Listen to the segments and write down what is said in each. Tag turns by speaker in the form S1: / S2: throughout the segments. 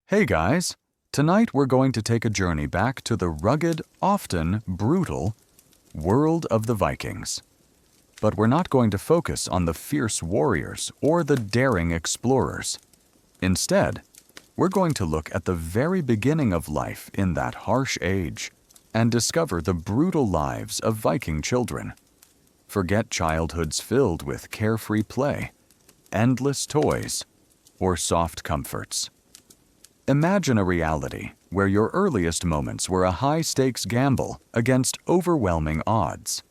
S1: Hey guys, tonight we're going to take a journey back to the rugged, often brutal, world of the Vikings. But we're not going to focus on the fierce warriors or the daring explorers. Instead, we're going to look at the very beginning of life in that harsh age and discover the brutal lives of Viking children. Forget childhoods filled with carefree play, endless toys, or soft comforts. Imagine a reality where your earliest moments were a high-stakes gamble against overwhelming odds,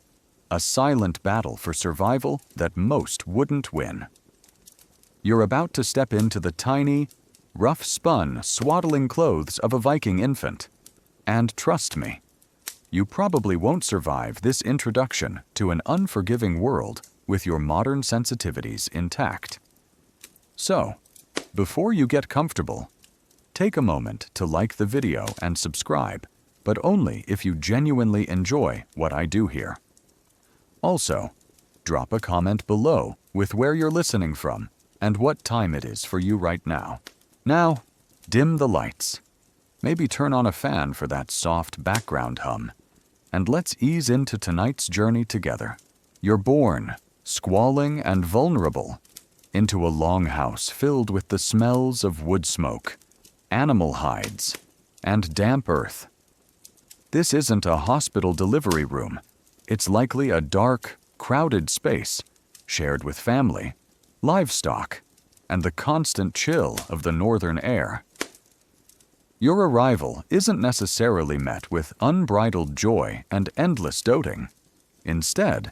S1: a silent battle for survival that most wouldn't win. You're about to step into the tiny, rough-spun, swaddling clothes of a Viking infant. And trust me, you probably won't survive this introduction to an unforgiving world with your modern sensitivities intact. So, before you get comfortable, take a moment to like the video and subscribe, but only if you genuinely enjoy what I do here. Also, drop a comment below with where you're listening from and what time it is for you right now. Now, dim the lights. Maybe turn on a fan for that soft background hum. And let's ease into tonight's journey together. You're born, squalling and vulnerable, into a longhouse filled with the smells of wood smoke, animal hides, and damp earth. This isn't a hospital delivery room. It's likely a dark, crowded space, shared with family, livestock, and the constant chill of the northern air. Your arrival isn't necessarily met with unbridled joy and endless doting. Instead,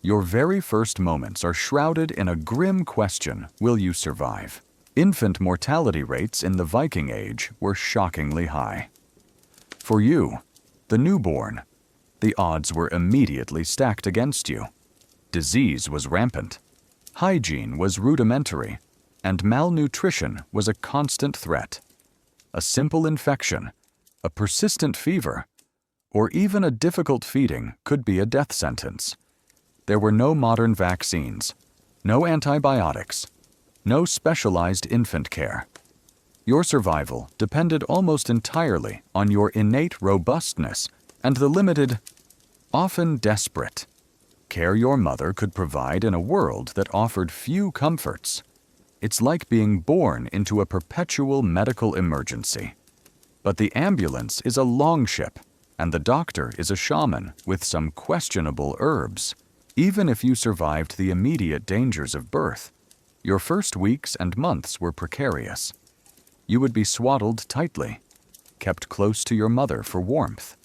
S1: your very first moments are shrouded in a grim question: will you survive? Infant mortality rates in the Viking Age were shockingly high. For you, the newborn, the odds were immediately stacked against you. Disease was rampant, hygiene was rudimentary, and malnutrition was a constant threat. A simple infection, a persistent fever, or even a difficult feeding could be a death sentence. There were no modern vaccines, no antibiotics, no specialized infant care. Your survival depended almost entirely on your innate robustness and the limited, often desperate, care your mother could provide in a world that offered few comforts. It's like being born into a perpetual medical emergency. But the ambulance is a longship, and the doctor is a shaman with some questionable herbs. Even if you survived the immediate dangers of birth, your first weeks and months were precarious. You would be swaddled tightly, kept close to your mother for warmth,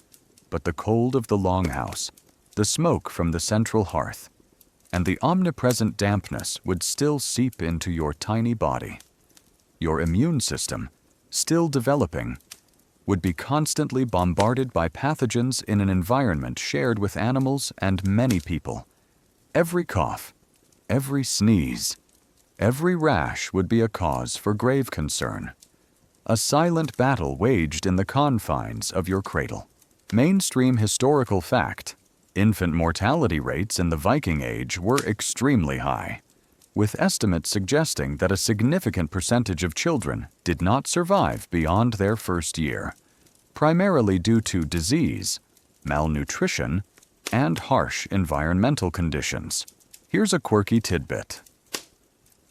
S1: but the cold of the longhouse, the smoke from the central hearth, and the omnipresent dampness would still seep into your tiny body. Your immune system, still developing, would be constantly bombarded by pathogens in an environment shared with animals and many people. Every cough, every sneeze, every rash would be a cause for grave concern. A silent battle waged in the confines of your cradle. Mainstream historical fact: infant mortality rates in the Viking Age were extremely high, with estimates suggesting that a significant percentage of children did not survive beyond their first year, primarily due to disease, malnutrition, and harsh environmental conditions. Here's a quirky tidbit.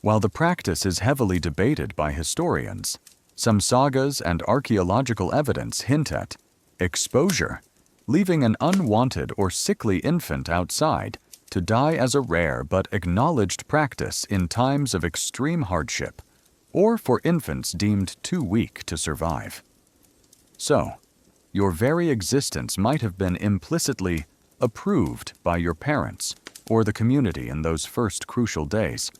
S1: While the practice is heavily debated by historians, some sagas and archaeological evidence hint at exposure, leaving an unwanted or sickly infant outside to die as a rare but acknowledged practice in times of extreme hardship, or for infants deemed too weak to survive. So, your very existence might have been implicitly approved by your parents or the community in those first crucial days.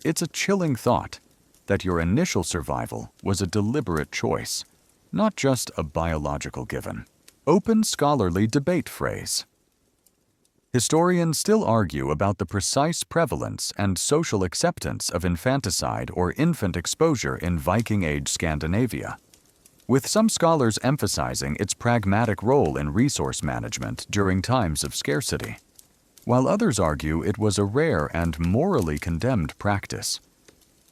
S1: It's a chilling thought that your initial survival was a deliberate choice, not just a biological given. Open scholarly debate phrase. Historians still argue about the precise prevalence and social acceptance of infanticide or infant exposure in Viking Age Scandinavia, with some scholars emphasizing its pragmatic role in resource management during times of scarcity, while others argue it was a rare and morally condemned practice.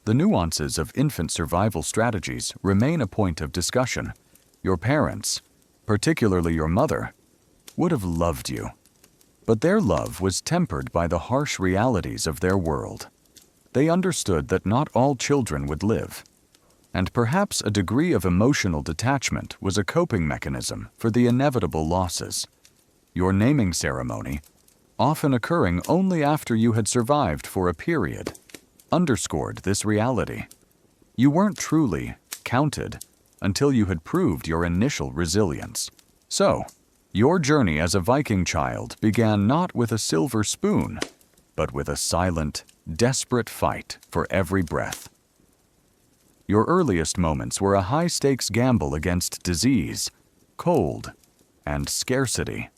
S1: The nuances of infant survival strategies remain a point of discussion. Your parents, particularly your mother, would have loved you, but their love was tempered by the harsh realities of their world. They understood that not all children would live, and perhaps a degree of emotional detachment was a coping mechanism for the inevitable losses. Your naming ceremony, often occurring only after you had survived for a period, underscored this reality. You weren't truly counted until you had proved your initial resilience. So, your journey as a Viking child began not with a silver spoon, but with a silent, desperate fight for every breath. Your earliest moments were a high-stakes gamble against disease, cold, and scarcity.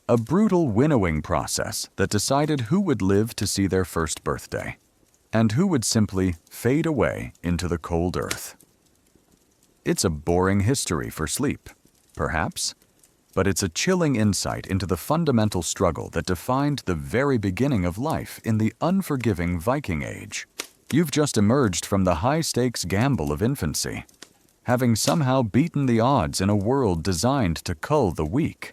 S1: A brutal winnowing process that decided who would live to see their first birthday, and who would simply fade away into the cold earth. It's a boring history for sleep, perhaps, but it's a chilling insight into the fundamental struggle that defined the very beginning of life in the unforgiving Viking Age. You've just emerged from the high-stakes gamble of infancy, having somehow beaten the odds in a world designed to cull the weak.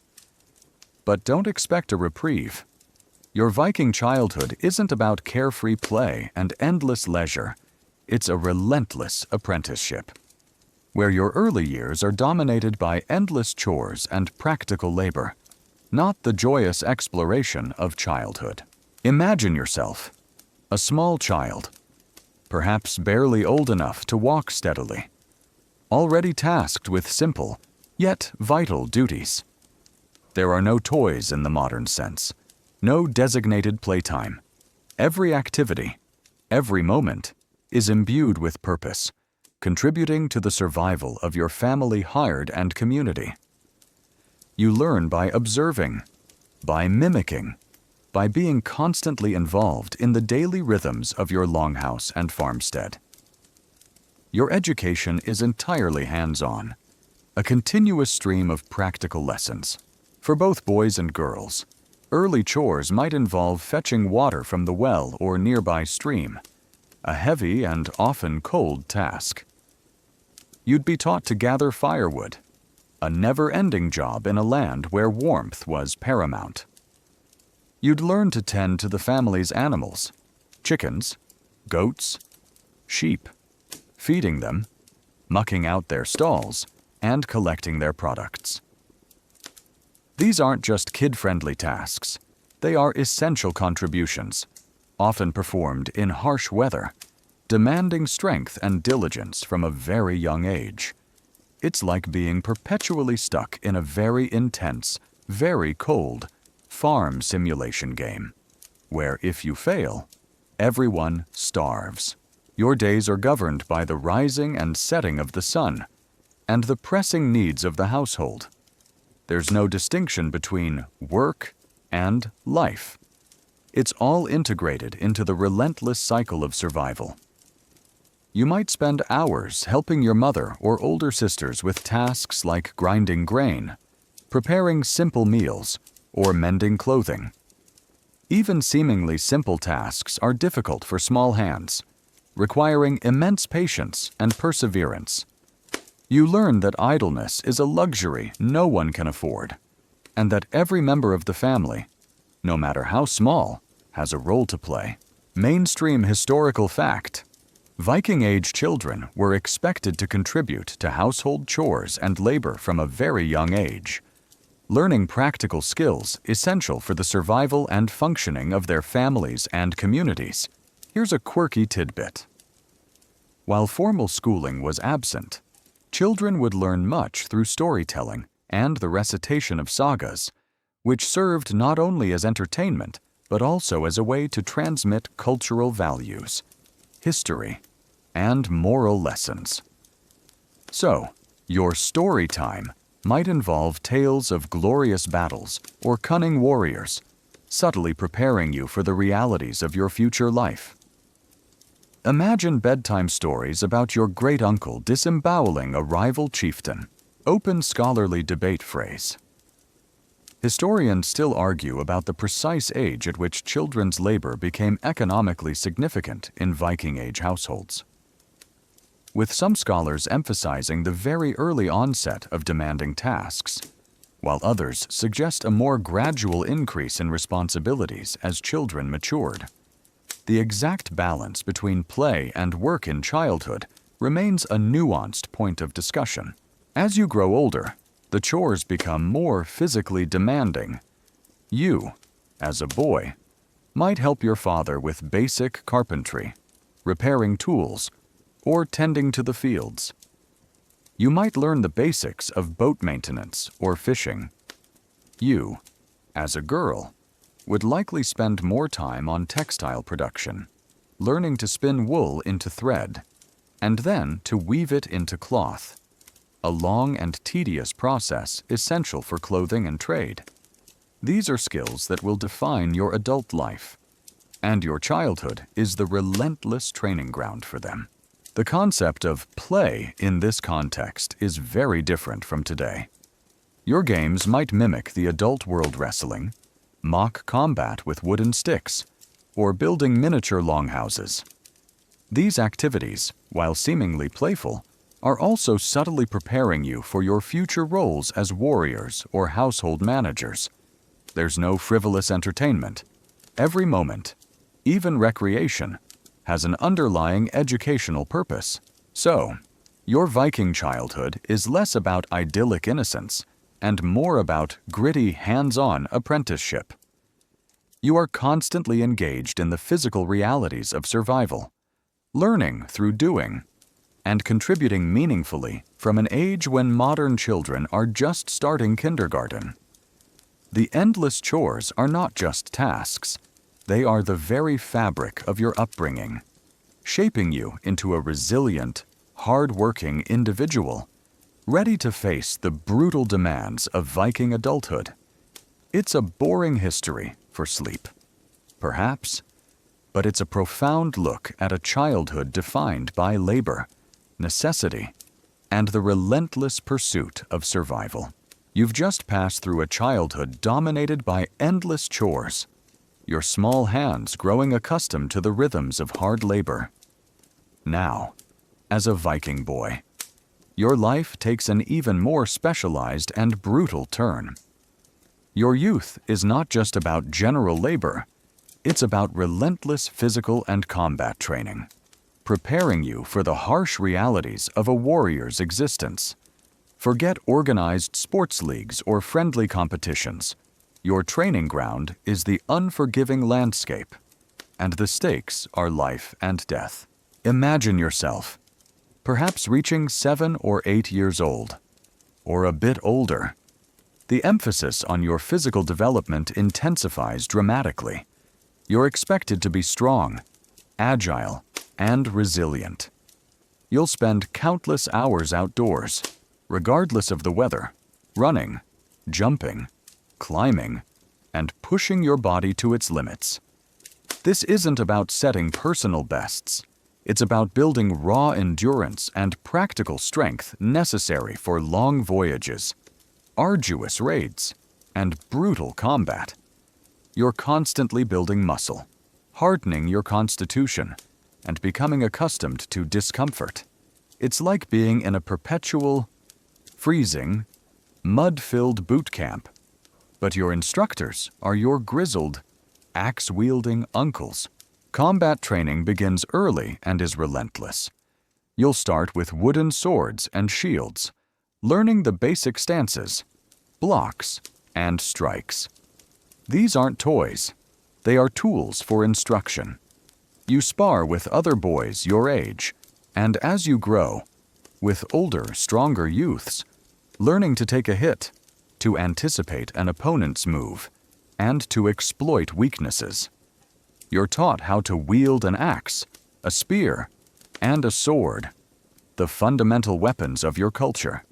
S1: But don't expect a reprieve. Your Viking childhood isn't about carefree play and endless leisure. It's a relentless apprenticeship, where your early years are dominated by endless chores and practical labor, not the joyous exploration of childhood. Imagine yourself, a small child, perhaps barely old enough to walk steadily, already tasked with simple, yet vital duties. There are no toys in the modern sense, no designated playtime. Every activity, every moment, is imbued with purpose, contributing to the survival of your family, hired, and community. You learn by observing, by mimicking, by being constantly involved in the daily rhythms of your longhouse and farmstead. Your education is entirely hands-on, a continuous stream of practical lessons. For both boys and girls, early chores might involve fetching water from the well or nearby stream, a heavy and often cold task. You'd be taught to gather firewood, a never-ending job in a land where warmth was paramount. You'd learn to tend to the family's animals, chickens, goats, sheep, feeding them, mucking out their stalls, and collecting their products. These aren't just kid-friendly tasks. They are essential contributions, often performed in harsh weather, demanding strength and diligence from a very young age. It's like being perpetually stuck in a very intense, very cold, farm simulation game, where if you fail, everyone starves. Your days are governed by the rising and setting of the sun, and the pressing needs of the household. There's no distinction between work and life. It's all integrated into the relentless cycle of survival. You might spend hours helping your mother or older sisters with tasks like grinding grain, preparing simple meals, or mending clothing. Even seemingly simple tasks are difficult for small hands, requiring immense patience and perseverance. You learn that idleness is a luxury no one can afford, and that every member of the family, no matter how small, has a role to play. Mainstream historical fact: Viking Age children were expected to contribute to household chores and labor from a very young age, learning practical skills essential for the survival and functioning of their families and communities. Here's a quirky tidbit. While formal schooling was absent, children would learn much through storytelling and the recitation of sagas, which served not only as entertainment, but also as a way to transmit cultural values, history, and moral lessons. So, your story time might involve tales of glorious battles or cunning warriors, subtly preparing you for the realities of your future life. Imagine bedtime stories about your great-uncle disemboweling a rival chieftain. Open scholarly debate phrase. Historians still argue about the precise age at which children's labor became economically significant in Viking Age households. with some scholars emphasizing the very early onset of demanding tasks, while others suggest a more gradual increase in responsibilities as children matured. The exact balance between play and work in childhood remains a nuanced point of discussion. As you grow older, the chores become more physically demanding. You, as a boy, might help your father with basic carpentry, repairing tools, or tending to the fields. You might learn the basics of boat maintenance or fishing. You, as a girl, would likely spend more time on textile production, learning to spin wool into thread, and then to weave it into cloth, a long and tedious process essential for clothing and trade. These are skills that will define your adult life, and your childhood is the relentless training ground for them. The concept of play in this context is very different from today. Your games might mimic the adult world wrestling, mock combat with wooden sticks, or building miniature longhouses. These activities, while seemingly playful, are also subtly preparing you for your future roles as warriors or household managers. There's no frivolous entertainment. Every moment, even recreation, has an underlying educational purpose. So, your Viking childhood is less about idyllic innocence and more about gritty, hands-on apprenticeship. You are constantly engaged in the physical realities of survival, learning through doing, and contributing meaningfully from an age when modern children are just starting kindergarten. The endless chores are not just tasks. They are the very fabric of your upbringing, shaping you into a resilient, hard-working individual, ready to face the brutal demands of Viking adulthood. It's a boring history for sleep, perhaps, but it's a profound look at a childhood defined by labor, necessity, and the relentless pursuit of survival. You've just passed through a childhood dominated by endless chores, your small hands growing accustomed to the rhythms of hard labor. Now, as a Viking boy, your life takes an even more specialized and brutal turn. Your youth is not just about general labor, it's about relentless physical and combat training, preparing you for the harsh realities of a warrior's existence. Forget organized sports leagues or friendly competitions. Your training ground is the unforgiving landscape, and the stakes are life and death. Imagine yourself, perhaps reaching 7 or 8 years old, or a bit older. The emphasis on your physical development intensifies dramatically. You're expected to be strong, agile, and resilient. You'll spend countless hours outdoors, regardless of the weather, running, jumping, climbing, and pushing your body to its limits. This isn't about setting personal bests. It's about building raw endurance and practical strength necessary for long voyages, arduous raids, and brutal combat. You're constantly building muscle, hardening your constitution, and becoming accustomed to discomfort. It's like being in a perpetual, freezing, mud-filled boot camp, but your instructors are your grizzled, axe-wielding uncles. Combat training begins early and is relentless. You'll start with wooden swords and shields, learning the basic stances, blocks, and strikes. These aren't toys. They are tools for instruction. You spar with other boys your age, and as you grow, with older, stronger youths, learning to take a hit, to anticipate an opponent's move, and to exploit weaknesses. You're taught how to wield an axe, a spear, and a sword, the fundamental weapons of your culture.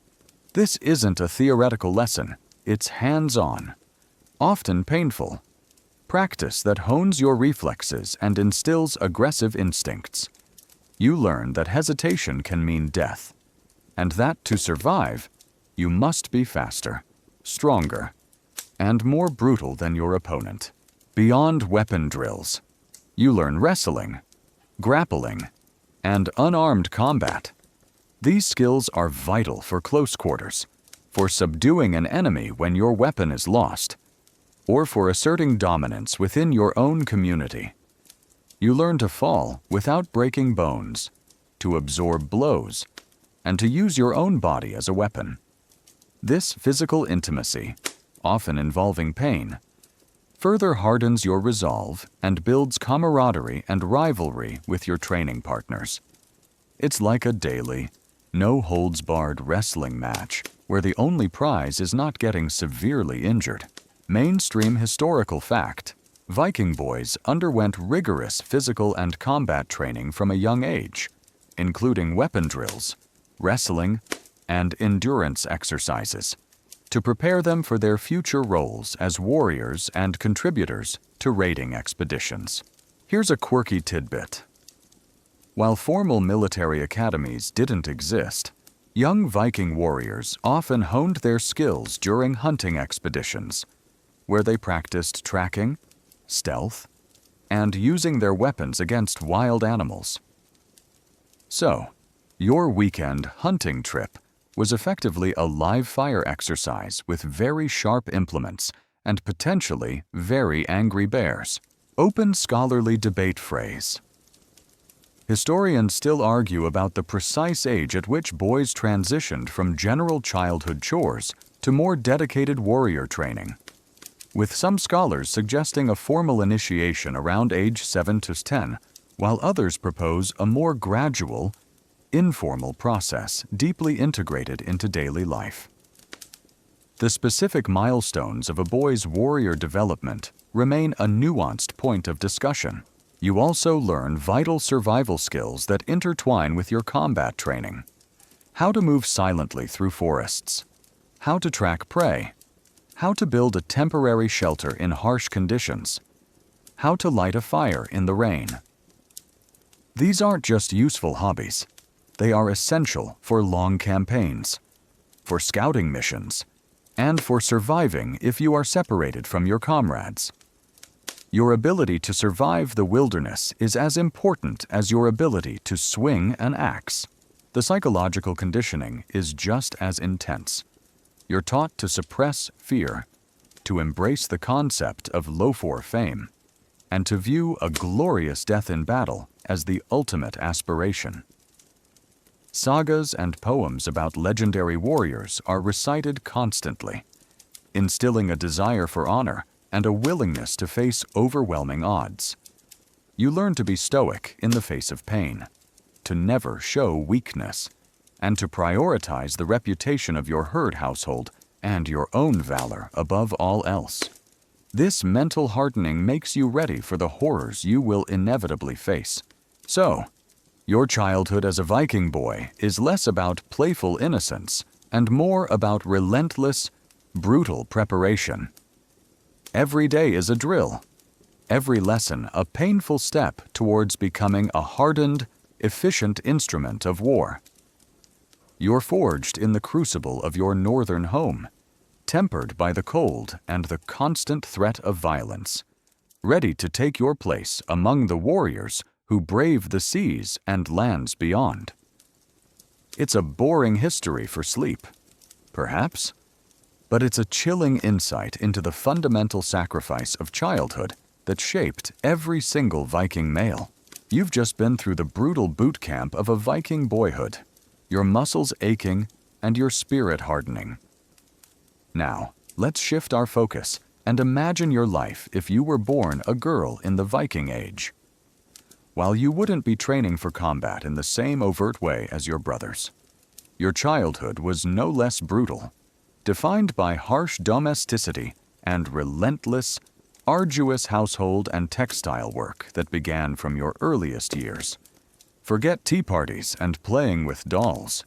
S1: This isn't a theoretical lesson, it's hands-on, often painful, practice that hones your reflexes and instills aggressive instincts. You learn that hesitation can mean death, and that to survive, you must be faster, stronger, and more brutal than your opponent. Beyond weapon drills, you learn wrestling, grappling, and unarmed combat. These skills are vital for close quarters, for subduing an enemy when your weapon is lost, or for asserting dominance within your own community. You learn to fall without breaking bones, to absorb blows, and to use your own body as a weapon. This physical intimacy, often involving pain, further hardens your resolve and builds camaraderie and rivalry with your training partners. It's like a daily, no-holds-barred wrestling match where the only prize is not getting severely injured. Mainstream historical fact: Viking boys underwent rigorous physical and combat training from a young age, including weapon drills, wrestling, and endurance exercises, to prepare them for their future roles as warriors and contributors to raiding expeditions. Here's a quirky tidbit. While formal military academies didn't exist, young Viking warriors often honed their skills during hunting expeditions, where they practiced tracking, stealth, and using their weapons against wild animals. So, your weekend hunting trip was effectively a live-fire exercise with very sharp implements and potentially very angry bears. Open scholarly debate phrase. Historians still argue about the precise age at which boys transitioned from general childhood chores to more dedicated warrior training, with some scholars suggesting a formal initiation around age 7 to 10, while others propose a more gradual, informal process deeply integrated into daily life. The specific milestones of a boy's warrior development remain a nuanced point of discussion. You also learn vital survival skills that intertwine with your combat training. How to move silently through forests, how to track prey, how to build a temporary shelter in harsh conditions, how to light a fire in the rain. These aren't just useful hobbies. They are essential for long campaigns, for scouting missions, and for surviving if you are separated from your comrades. Your ability to survive the wilderness is as important as your ability to swing an axe. The psychological conditioning is just as intense. You're taught to suppress fear, to embrace the concept of low-for fame, and to view a glorious death in battle as the ultimate aspiration. Sagas and poems about legendary warriors are recited constantly, instilling a desire for honor and a willingness to face overwhelming odds. You learn to be stoic in the face of pain, to never show weakness, and to prioritize the reputation of your herd household and your own valor above all else. This mental hardening makes you ready for the horrors you will inevitably face. So, your childhood as a Viking boy is less about playful innocence and more about relentless, brutal preparation. Every day is a drill, every lesson a painful step towards becoming a hardened, efficient instrument of war. You're forged in the crucible of your northern home, tempered by the cold and the constant threat of violence, ready to take your place among the warriors who brave the seas and lands beyond. It's a boring history for sleep, perhaps, but it's a chilling insight into the fundamental sacrifice of childhood that shaped every single Viking male. You've just been through the brutal boot camp of a Viking boyhood, your muscles aching and your spirit hardening. Now, let's shift our focus and imagine your life if you were born a girl in the Viking Age. While you wouldn't be training for combat in the same overt way as your brothers, your childhood was no less brutal, defined by harsh domesticity and relentless, arduous household and textile work that began from your earliest years. Forget tea parties and playing with dolls.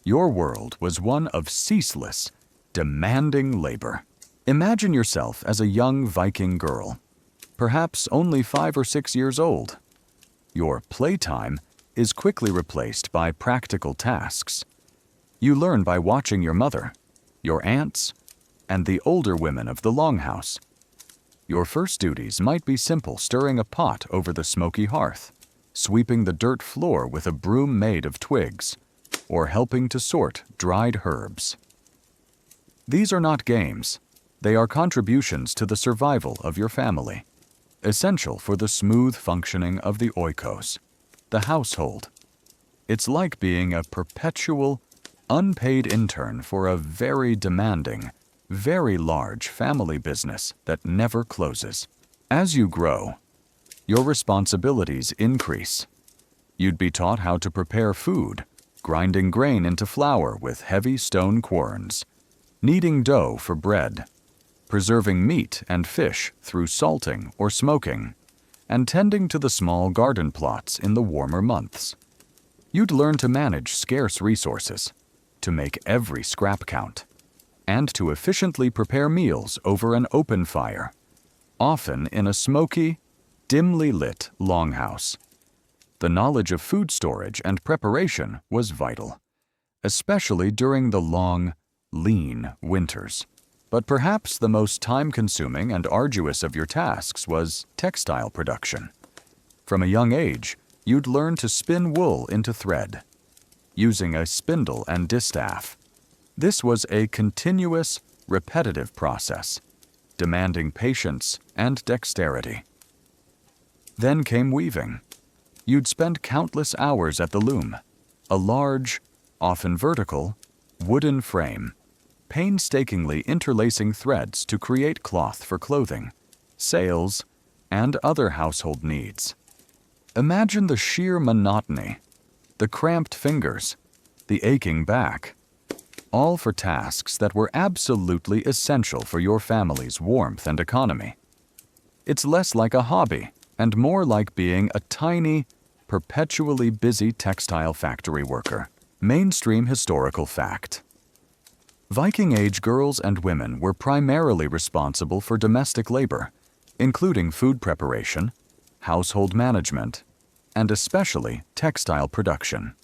S1: Your world was one of ceaseless, demanding labor. Imagine yourself as a young Viking girl, perhaps only 5 or 6 years old. Your playtime is quickly replaced by practical tasks. You learn by watching your mother, your aunts, and the older women of the longhouse. Your first duties might be simple: stirring a pot over the smoky hearth, sweeping the dirt floor with a broom made of twigs, or helping to sort dried herbs. These are not games. They are contributions to the survival of your family, essential for the smooth functioning of the oikos, the household. It's like being a perpetual, unpaid intern for a very demanding, very large family business that never closes. As you grow, your responsibilities increase. You'd be taught how to prepare food, grinding grain into flour with heavy stone querns, kneading dough for bread, preserving meat and fish through salting or smoking, and tending to the small garden plots in the warmer months. You'd learn to manage scarce resources, to make every scrap count, and to efficiently prepare meals over an open fire, often in a smoky, dimly lit longhouse. The knowledge of food storage and preparation was vital, especially during the long, lean winters. But perhaps the most time-consuming and arduous of your tasks was textile production. From a young age, you'd learn to spin wool into thread, using a spindle and distaff. This was a continuous, repetitive process, demanding patience and dexterity. Then came weaving. You'd spend countless hours at the loom, a large, often vertical, wooden frame, painstakingly interlacing threads to create cloth for clothing, sails, and other household needs. Imagine the sheer monotony, the cramped fingers, the aching back, all for tasks that were absolutely essential for your family's warmth and economy. It's less like a hobby and more like being a tiny, perpetually busy textile factory worker. Mainstream historical fact. Viking Age girls and women were primarily responsible for domestic labor, including food preparation, household management, and especially textile production.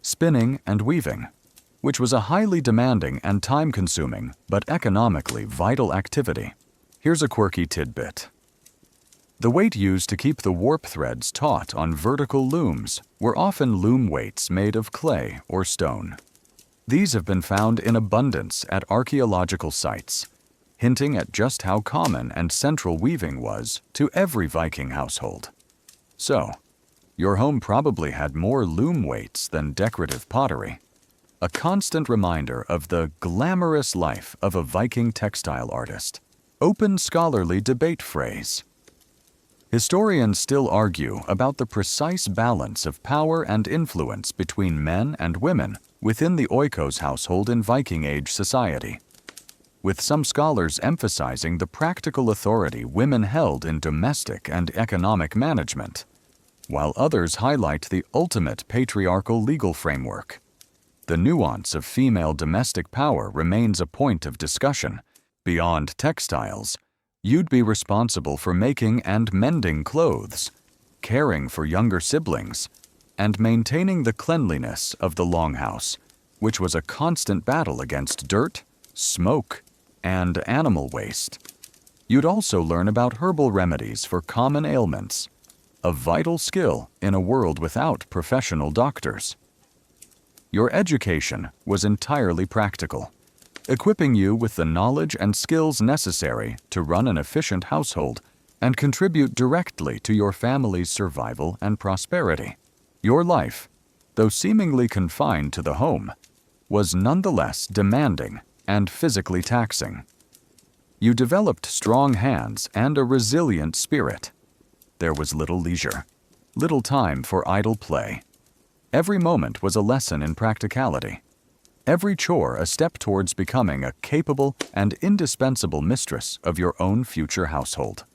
S1: Spinning and weaving, which was a highly demanding and time-consuming but economically vital activity. Here's a quirky tidbit. The weight used to keep the warp threads taut on vertical looms were often loom weights made of clay or stone. These have been found in abundance at archaeological sites, hinting at just how common and central weaving was to every Viking household. So, your home probably had more loom weights than decorative pottery, a constant reminder of the glamorous life of a Viking textile artist. Open scholarly debate phrase. Historians still argue about the precise balance of power and influence between men and women within the oikos household in Viking Age society, with some scholars emphasizing the practical authority women held in domestic and economic management, while others highlight the ultimate patriarchal legal framework. The nuance of female domestic power remains a point of discussion. Beyond textiles, you'd be responsible for making and mending clothes, caring for younger siblings, and maintaining the cleanliness of the longhouse, which was a constant battle against dirt, smoke, and animal waste. You'd also learn about herbal remedies for common ailments, a vital skill in a world without professional doctors. Your education was entirely practical, equipping you with the knowledge and skills necessary to run an efficient household and contribute directly to your family's survival and prosperity. Your life, though seemingly confined to the home, was nonetheless demanding and physically taxing. You developed strong hands and a resilient spirit. There was little leisure, little time for idle play. Every moment was a lesson in practicality. Every chore a step towards becoming a capable and indispensable mistress of your own future household.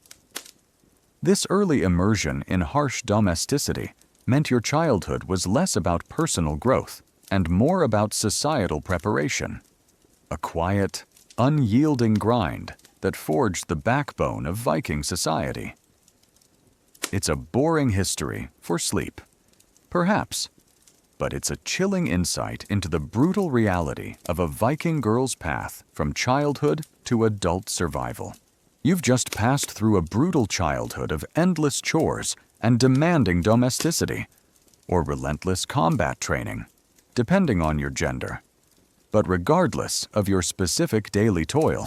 S1: This early immersion in harsh domesticity meant your childhood was less about personal growth and more about societal preparation, a quiet, unyielding grind that forged the backbone of Viking society. It's a boring history for sleep, perhaps, but it's a chilling insight into the brutal reality of a Viking girl's path from childhood to adult survival. You've just passed through a brutal childhood of endless chores and demanding domesticity, or relentless combat training, depending on your gender. But regardless of your specific daily toil,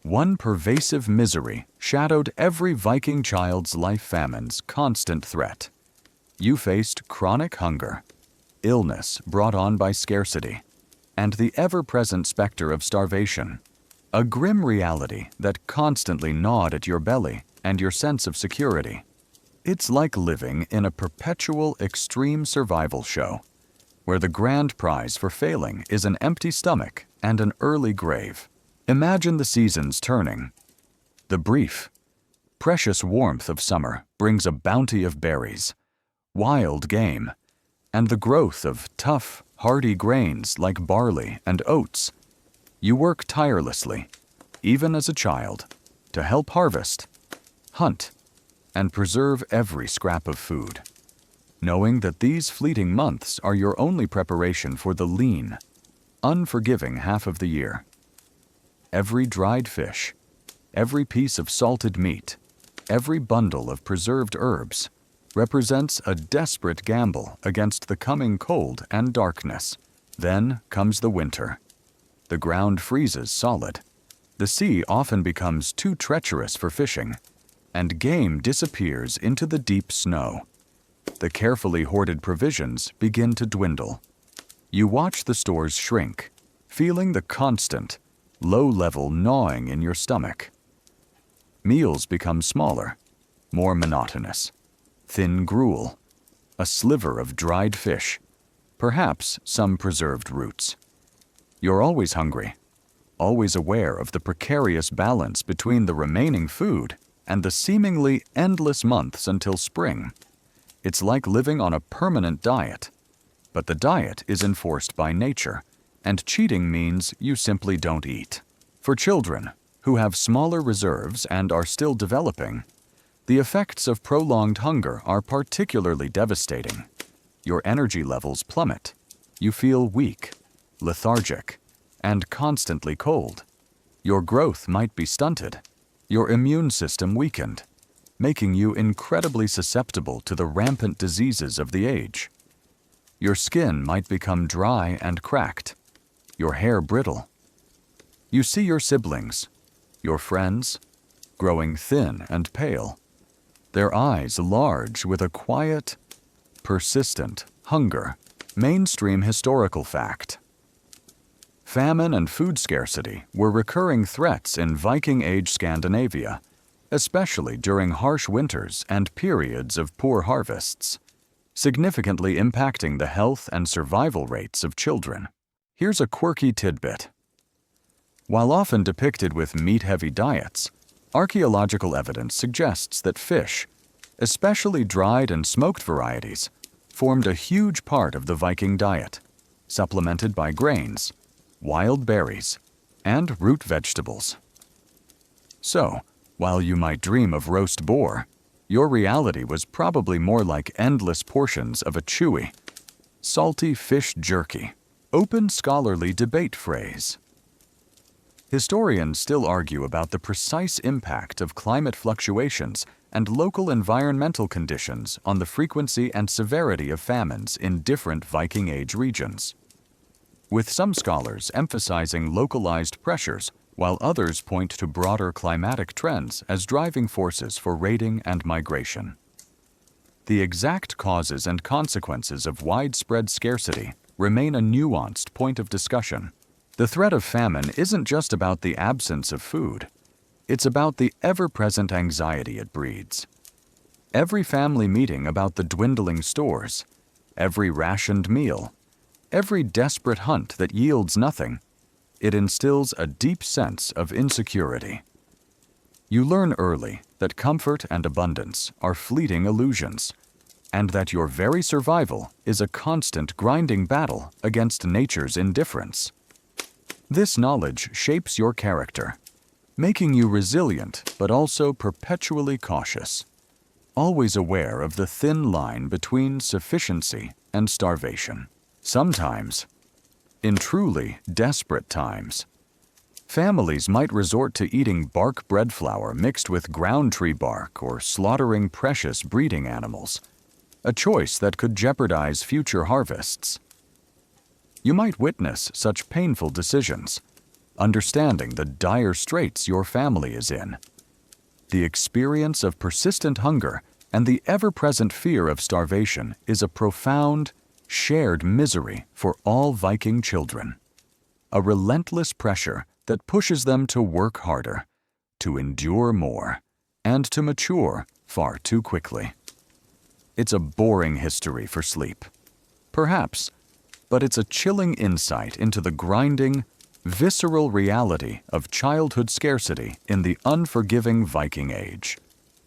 S1: one pervasive misery shadowed every Viking child's life: famine's constant threat. You faced chronic hunger, illness brought on by scarcity, and the ever-present specter of starvation, a grim reality that constantly gnawed at your belly and your sense of security. It's like living in a perpetual extreme survival show, where the grand prize for failing is an empty stomach and an early grave. Imagine the seasons turning. The brief, precious warmth of summer brings a bounty of berries, wild game, and the growth of tough, hardy grains like barley and oats. You work tirelessly, even as a child, to help harvest, hunt, and preserve every scrap of food, knowing that these fleeting months are your only preparation for the lean, unforgiving half of the year. Every dried fish, every piece of salted meat, every bundle of preserved herbs represents a desperate gamble against the coming cold and darkness. Then comes the winter. The ground freezes solid. The sea often becomes too treacherous for fishing, and game disappears into the deep snow. The carefully hoarded provisions begin to dwindle. You watch the stores shrink, feeling the constant, low-level gnawing in your stomach. Meals become smaller, more monotonous. Thin gruel, a sliver of dried fish, perhaps some preserved roots. You're always hungry, always aware of the precarious balance between the remaining food and the seemingly endless months until spring. It's like living on a permanent diet, but the diet is enforced by nature, and cheating means you simply don't eat. For children, who have smaller reserves and are still developing, the effects of prolonged hunger are particularly devastating. Your energy levels plummet. You feel weak, lethargic, and constantly cold. Your growth might be stunted, your immune system weakened, making you incredibly susceptible to the rampant diseases of the age. Your skin might become dry and cracked, your hair brittle. You see your siblings, your friends, growing thin and pale, their eyes large with a quiet, persistent hunger. Mainstream historical fact. Famine and food scarcity were recurring threats in Viking Age Scandinavia, especially during harsh winters and periods of poor harvests, significantly impacting the health and survival rates of children. Here's a quirky tidbit. While often depicted with meat-heavy diets, archaeological evidence suggests that fish, especially dried and smoked varieties, formed a huge part of the Viking diet, supplemented by grains, wild berries, and root vegetables. So, while you might dream of roast boar, your reality was probably more like endless portions of a chewy, salty fish jerky. Open scholarly debate phrase. Historians still argue about the precise impact of climate fluctuations and local environmental conditions on the frequency and severity of famines in different Viking Age regions, with some scholars emphasizing localized pressures while others point to broader climatic trends as driving forces for raiding and migration. The exact causes and consequences of widespread scarcity remain a nuanced point of discussion. The threat of famine isn't just about the absence of food. It's about the ever-present anxiety it breeds. Every family meeting about the dwindling stores, every rationed meal, every desperate hunt that yields nothing, it instills a deep sense of insecurity. You learn early that comfort and abundance are fleeting illusions, and that your very survival is a constant grinding battle against nature's indifference. This knowledge shapes your character, making you resilient but also perpetually cautious, always aware of the thin line between sufficiency and starvation. Sometimes, in truly desperate times, families might resort to eating bark bread flour mixed with ground tree bark or slaughtering precious breeding animals, a choice that could jeopardize future harvests. You might witness such painful decisions, understanding the dire straits your family is in. The experience of persistent hunger and the ever-present fear of starvation is a profound, shared misery for all Viking children. A relentless pressure that pushes them to work harder, to endure more, and to mature far too quickly. It's a boring history for sleep, perhaps, but it's a chilling insight into the grinding, visceral reality of childhood scarcity in the unforgiving Viking Age.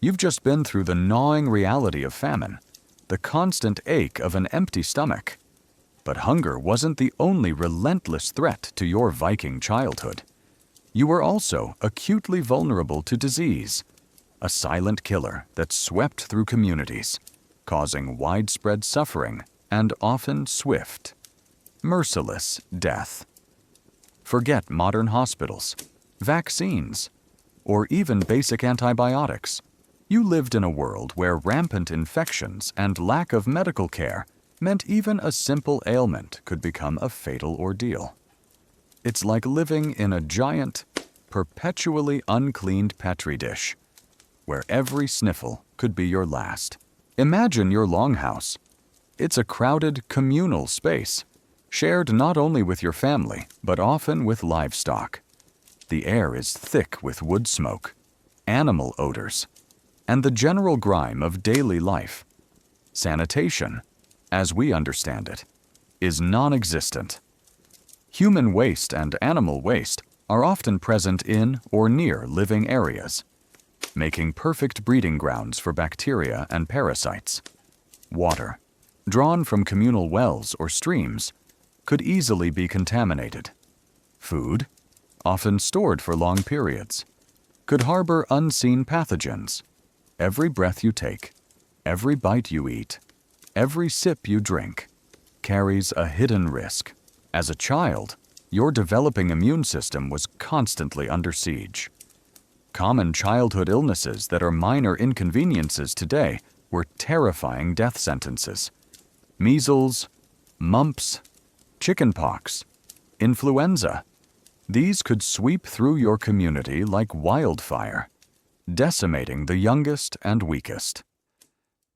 S1: You've just been through the gnawing reality of famine, the constant ache of an empty stomach. But hunger wasn't the only relentless threat to your Viking childhood. You were also acutely vulnerable to disease, a silent killer that swept through communities, causing widespread suffering and often swift, merciless death. Forget modern hospitals, vaccines, or even basic antibiotics. You lived in a world where rampant infections and lack of medical care meant even a simple ailment could become a fatal ordeal. It's like living in a giant, perpetually uncleaned petri dish, where every sniffle could be your last. Imagine your longhouse. It's a crowded, communal space, shared not only with your family, but often with livestock. The air is thick with wood smoke, animal odors, and the general grime of daily life. Sanitation, as we understand it, is non-existent. Human waste and animal waste are often present in or near living areas, making perfect breeding grounds for bacteria and parasites. Water, drawn from communal wells or streams, could easily be contaminated. Food, often stored for long periods, could harbor unseen pathogens. Every breath you take, every bite you eat, every sip you drink, carries a hidden risk. As a child, your developing immune system was constantly under siege. Common childhood illnesses that are minor inconveniences today were terrifying death sentences. Measles, mumps, chickenpox, influenza. These could sweep through your community like wildfire, decimating the youngest and weakest.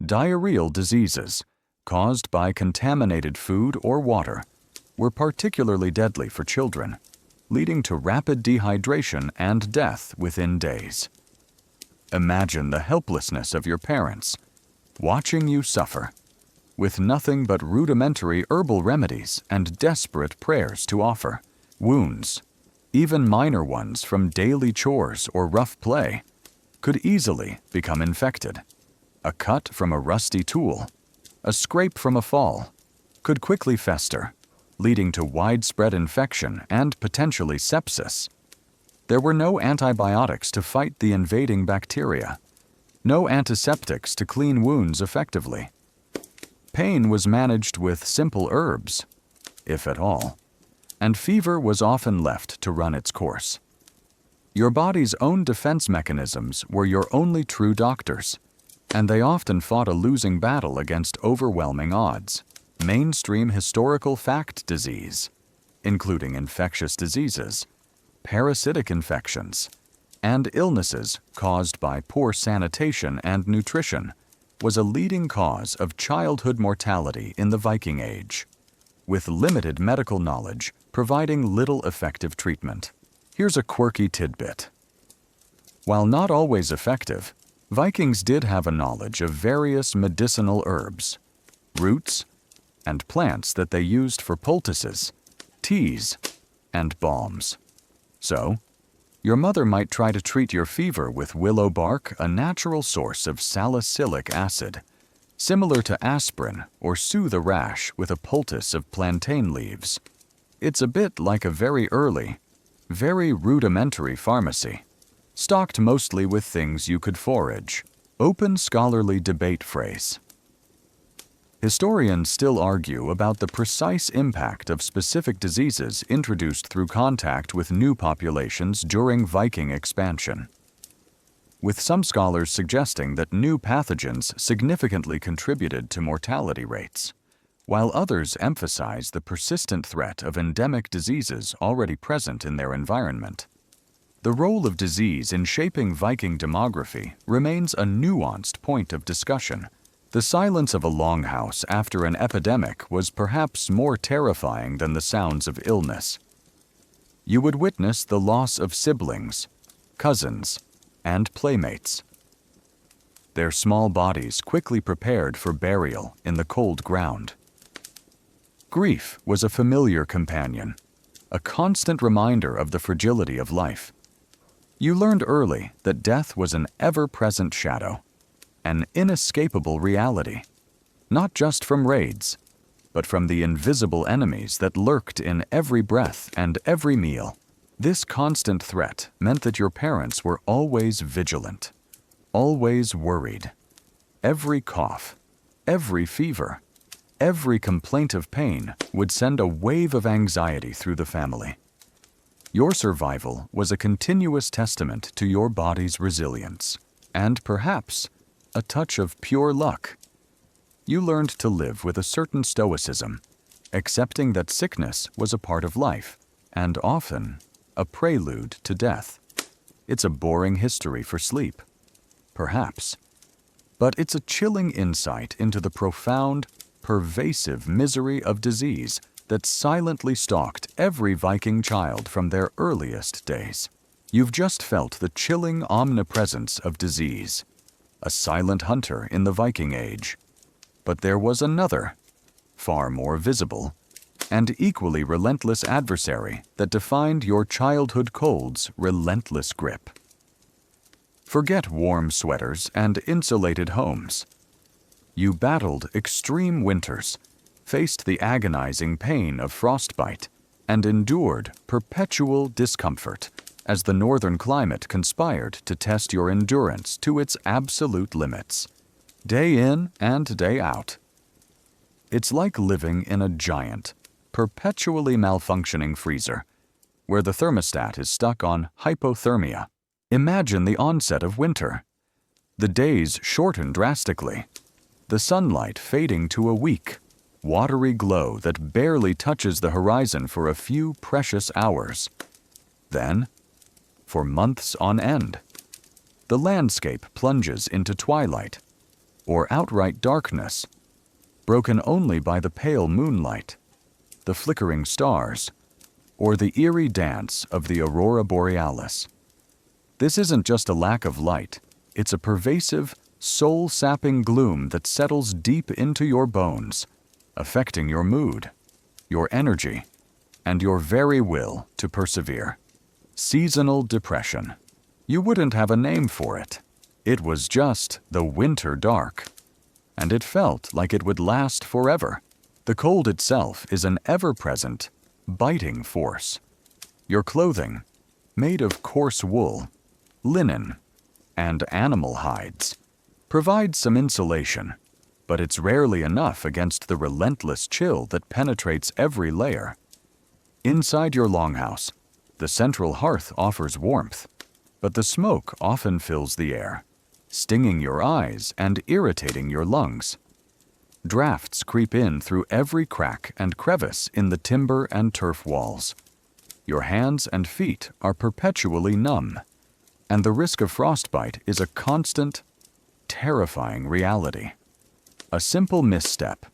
S1: Diarrheal diseases, caused by contaminated food or water, were particularly deadly for children, leading to rapid dehydration and death within days. Imagine the helplessness of your parents, watching you suffer, with nothing but rudimentary herbal remedies and desperate prayers to offer. Wounds, even minor ones from daily chores or rough play, could easily become infected. A cut from a rusty tool, a scrape from a fall, could quickly fester, leading to widespread infection and potentially sepsis. There were no antibiotics to fight the invading bacteria, no antiseptics to clean wounds effectively. Pain was managed with simple herbs, if at all, and fever was often left to run its course. Your body's own defense mechanisms were your only true doctors, and they often fought a losing battle against overwhelming odds. Mainstream historical fact disease, including infectious diseases, parasitic infections, and illnesses caused by poor sanitation and nutrition, was a leading cause of childhood mortality in the Viking Age, with limited medical knowledge providing little effective treatment. Here's a quirky tidbit. While not always effective, Vikings did have a knowledge of various medicinal herbs, roots, and plants that they used for poultices, teas, and balms. So, your mother might try to treat your fever with willow bark, a natural source of salicylic acid, similar to aspirin, or soothe a rash with a poultice of plantain leaves. It's a bit like a very early, very rudimentary pharmacy, stocked mostly with things you could forage. Open scholarly debate phrase. Historians still argue about the precise impact of specific diseases introduced through contact with new populations during Viking expansion, with some scholars suggesting that new pathogens significantly contributed to mortality rates, while others emphasize the persistent threat of endemic diseases already present in their environment. The role of disease in shaping Viking demography remains a nuanced point of discussion. The silence of a longhouse after an epidemic was perhaps more terrifying than the sounds of illness. You would witness the loss of siblings, cousins, and playmates. Their small bodies quickly prepared for burial in the cold ground. Grief was a familiar companion, a constant reminder of the fragility of life. You learned early that death was an ever-present shadow, an inescapable reality, not just from raids, but from the invisible enemies that lurked in every breath and every meal. This constant threat meant that your parents were always vigilant, always worried. Every cough, every fever, every complaint of pain would send a wave of anxiety through the family. Your survival was a continuous testament to your body's resilience, and perhaps a touch of pure luck. You learned to live with a certain stoicism, accepting that sickness was a part of life, and often a prelude to death. It's a boring history for sleep, perhaps, but it's a chilling insight into the profound, pervasive misery of disease that silently stalked every Viking child from their earliest days. You've just felt the chilling omnipresence of disease, a silent hunter in the Viking Age. But there was another, far more visible, and equally relentless adversary that defined your childhood cold's relentless grip. Forget warm sweaters and insulated homes. You battled extreme winters, faced the agonizing pain of frostbite, and endured perpetual discomfort as the northern climate conspired to test your endurance to its absolute limits, day in and day out. It's like living in a giant, perpetually malfunctioning freezer, where the thermostat is stuck on hypothermia. Imagine the onset of winter. The days shorten drastically, the sunlight fading to a weak, watery glow that barely touches the horizon for a few precious hours. Then, for months on end, the landscape plunges into twilight, or outright darkness, broken only by the pale moonlight, the flickering stars, or the eerie dance of the aurora borealis. This isn't just a lack of light, it's a pervasive, soul-sapping gloom that settles deep into your bones, affecting your mood, your energy, and your very will to persevere. Seasonal depression. You wouldn't have a name for it. It was just the winter dark, and it felt like it would last forever. The cold itself is an ever-present, biting force. Your clothing, made of coarse wool, linen, and animal hides, provides some insulation, but it's rarely enough against the relentless chill that penetrates every layer. Inside your longhouse, the central hearth offers warmth, but the smoke often fills the air, stinging your eyes and irritating your lungs. Drafts creep in through every crack and crevice in the timber and turf walls. Your hands and feet are perpetually numb, and the risk of frostbite is a constant, terrifying reality. A simple misstep,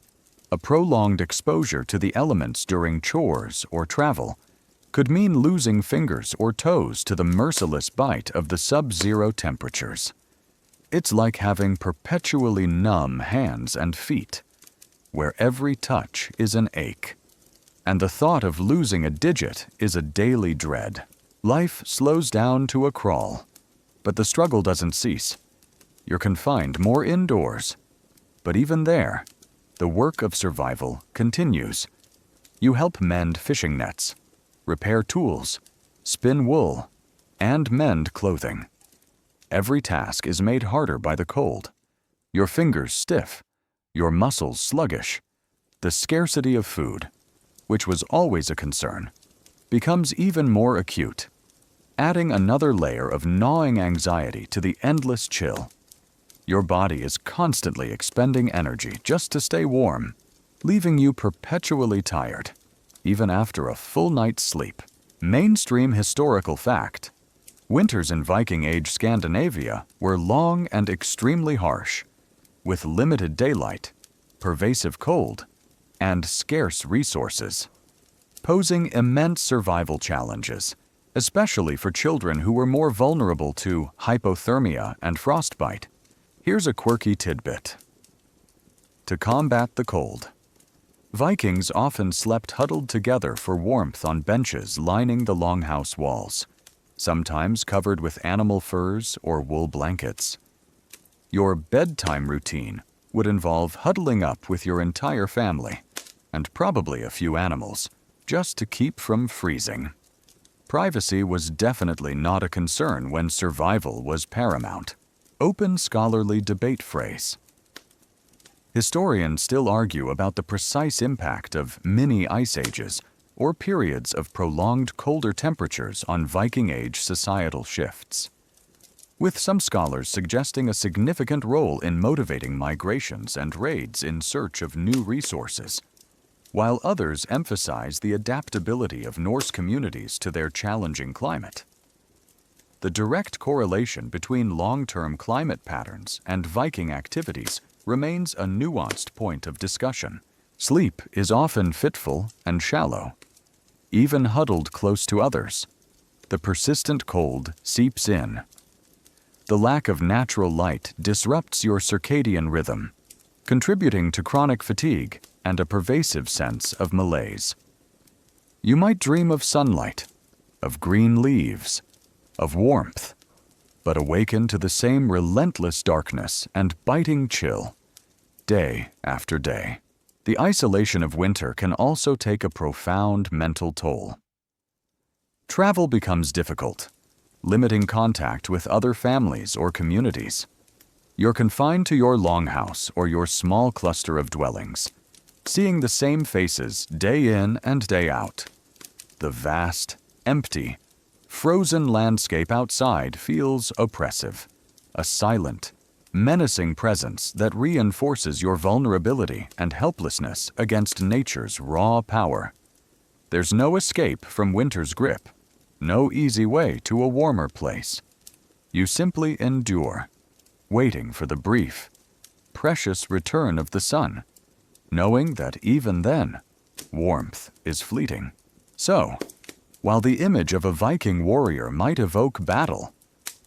S1: a prolonged exposure to the elements during chores or travel, could mean losing fingers or toes to the merciless bite of the sub-zero temperatures. It's like having perpetually numb hands and feet, where every touch is an ache, and the thought of losing a digit is a daily dread. Life slows down to a crawl, but the struggle doesn't cease. You're confined more indoors, but even there, the work of survival continues. You help mend fishing nets, repair tools, spin wool, and mend clothing. Every task is made harder by the cold. Your fingers stiff, your muscles sluggish. The scarcity of food, which was always a concern, becomes even more acute, adding another layer of gnawing anxiety to the endless chill. Your body is constantly expending energy just to stay warm, leaving you perpetually tired, even after a full night's sleep. Mainstream historical fact: winters in Viking Age Scandinavia were long and extremely harsh, with limited daylight, pervasive cold, and scarce resources, posing immense survival challenges, especially for children who were more vulnerable to hypothermia and frostbite. Here's a quirky tidbit. To combat the cold, Vikings often slept huddled together for warmth on benches lining the longhouse walls, sometimes covered with animal furs or wool blankets. Your bedtime routine would involve huddling up with your entire family, and probably a few animals, just to keep from freezing. Privacy was definitely not a concern when survival was paramount. Open scholarly debate phrase. Historians still argue about the precise impact of mini ice ages or periods of prolonged colder temperatures on Viking Age societal shifts, with some scholars suggesting a significant role in motivating migrations and raids in search of new resources, while others emphasize the adaptability of Norse communities to their challenging climate. The direct correlation between long-term climate patterns and Viking activities remains a nuanced point of discussion. Sleep is often fitful and shallow, even huddled close to others. The persistent cold seeps in. The lack of natural light disrupts your circadian rhythm, contributing to chronic fatigue and a pervasive sense of malaise. You might dream of sunlight, of green leaves, of warmth, but awaken to the same relentless darkness and biting chill, day after day. The isolation of winter can also take a profound mental toll. Travel becomes difficult, limiting contact with other families or communities. You're confined to your longhouse or your small cluster of dwellings, seeing the same faces day in and day out. The vast, empty, frozen landscape outside feels oppressive, a silent, menacing presence that reinforces your vulnerability and helplessness against nature's raw power. There's no escape from winter's grip, no easy way to a warmer place. You simply endure, waiting for the brief, precious return of the sun, knowing that even then, warmth is fleeting. So, while the image of a Viking warrior might evoke battle,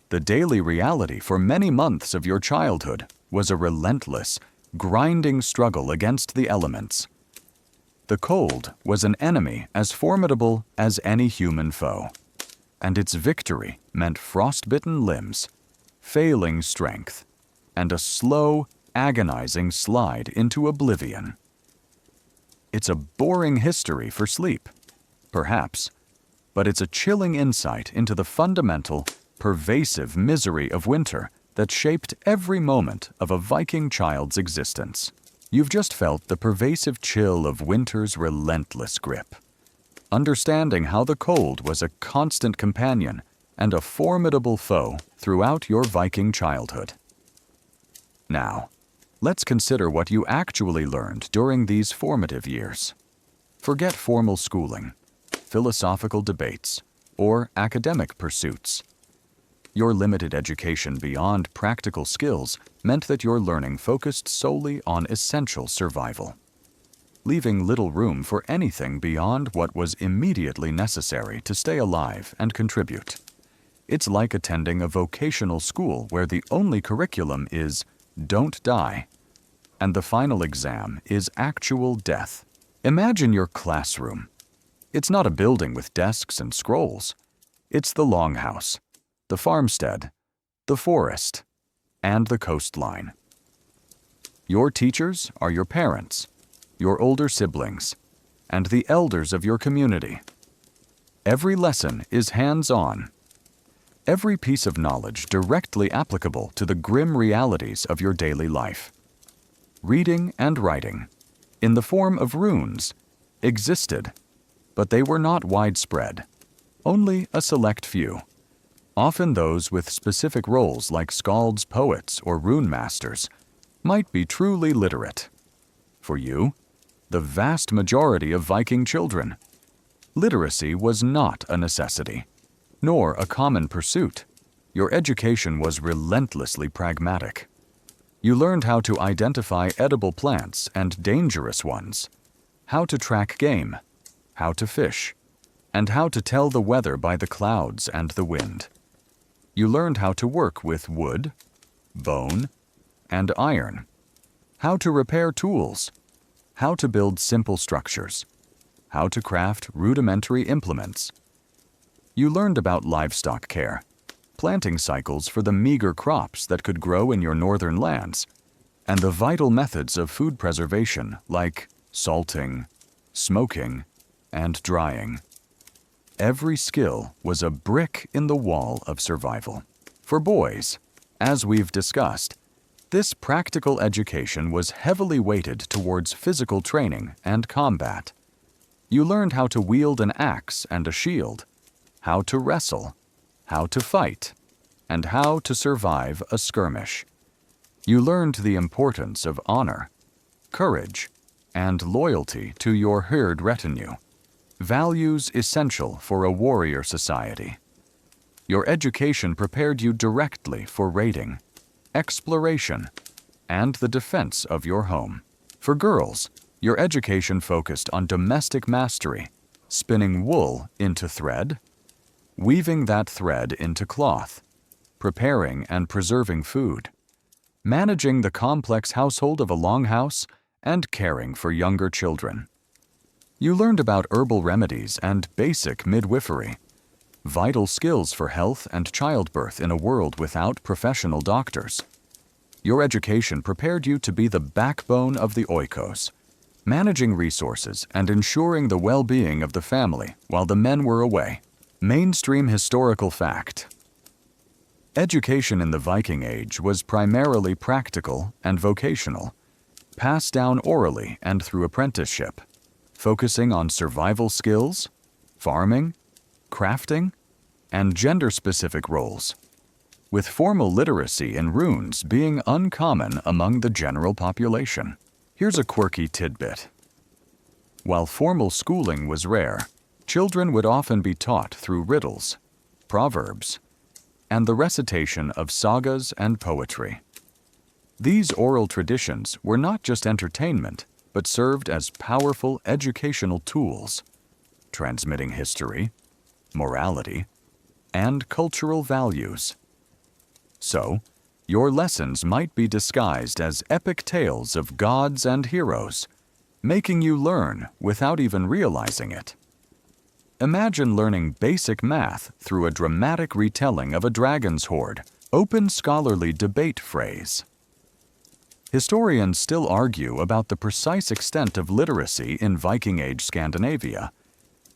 S1: the daily reality for many months of your childhood was a relentless, grinding struggle against the elements. The cold was an enemy as formidable as any human foe, and its victory meant frostbitten limbs, failing strength, and a slow, agonizing slide into oblivion. It's a boring history for sleep, perhaps, but it's a chilling insight into the fundamental, pervasive misery of winter that shaped every moment of a Viking child's existence. You've just felt the pervasive chill of winter's relentless grip, understanding how the cold was a constant companion and a formidable foe throughout your Viking childhood. Now, let's consider what you actually learned during these formative years. Forget formal schooling, philosophical debates, or academic pursuits. Your limited education beyond practical skills meant that your learning focused solely on essential survival, leaving little room for anything beyond what was immediately necessary to stay alive and contribute. It's like attending a vocational school where the only curriculum is "don't die," and the final exam is actual death. Imagine your classroom. It's not a building with desks and scrolls. It's the longhouse, the farmstead, the forest, and the coastline. Your teachers are your parents, your older siblings, and the elders of your community. Every lesson is hands-on. Every piece of knowledge directly applicable to the grim realities of your daily life. Reading and writing, in the form of runes, existed, but they were not widespread. Only a select few, often those with specific roles like skalds, poets, or rune masters, might be truly literate. For you, the vast majority of Viking children. Literacy was not a necessity, nor a common pursuit. Your education was relentlessly pragmatic. You learned how to identify edible plants and dangerous ones, how to track game, how to fish, and how to tell the weather by the clouds and the wind. You learned how to work with wood, bone, and iron, how to repair tools, how to build simple structures, how to craft rudimentary implements. You learned about livestock care, planting cycles for the meager crops that could grow in your northern lands, and the vital methods of food preservation like salting, smoking, and drying. Every skill was a brick in the wall of survival. For boys, as we've discussed, this practical education was heavily weighted towards physical training and combat. You learned how to wield an axe and a shield, how to wrestle, how to fight, and how to survive a skirmish. You learned the importance of honor, courage, and loyalty to your herd retinue, values essential for a warrior society. Your education prepared you directly for raiding, exploration, and the defense of your home. For girls, your education focused on domestic mastery, spinning wool into thread, weaving that thread into cloth, preparing and preserving food, managing the complex household of a longhouse, and caring for younger children. You learned about herbal remedies and basic midwifery, vital skills for health and childbirth in a world without professional doctors. Your education prepared you to be the backbone of the oikos, managing resources and ensuring the well-being of the family while the men were away. Mainstream historical fact. Education in the Viking Age was primarily practical and vocational, passed down orally and through apprenticeship, focusing on survival skills, farming, crafting, and gender-specific roles, with formal literacy in runes being uncommon among the general population. Here's a quirky tidbit. While formal schooling was rare, children would often be taught through riddles, proverbs, and the recitation of sagas and poetry. These oral traditions were not just entertainment, but served as powerful educational tools, transmitting history, morality, and cultural values. So, your lessons might be disguised as epic tales of gods and heroes, making you learn without even realizing it. Imagine learning basic math through a dramatic retelling of a dragon's hoard, open scholarly debate phrase. Historians still argue about the precise extent of literacy in Viking Age Scandinavia,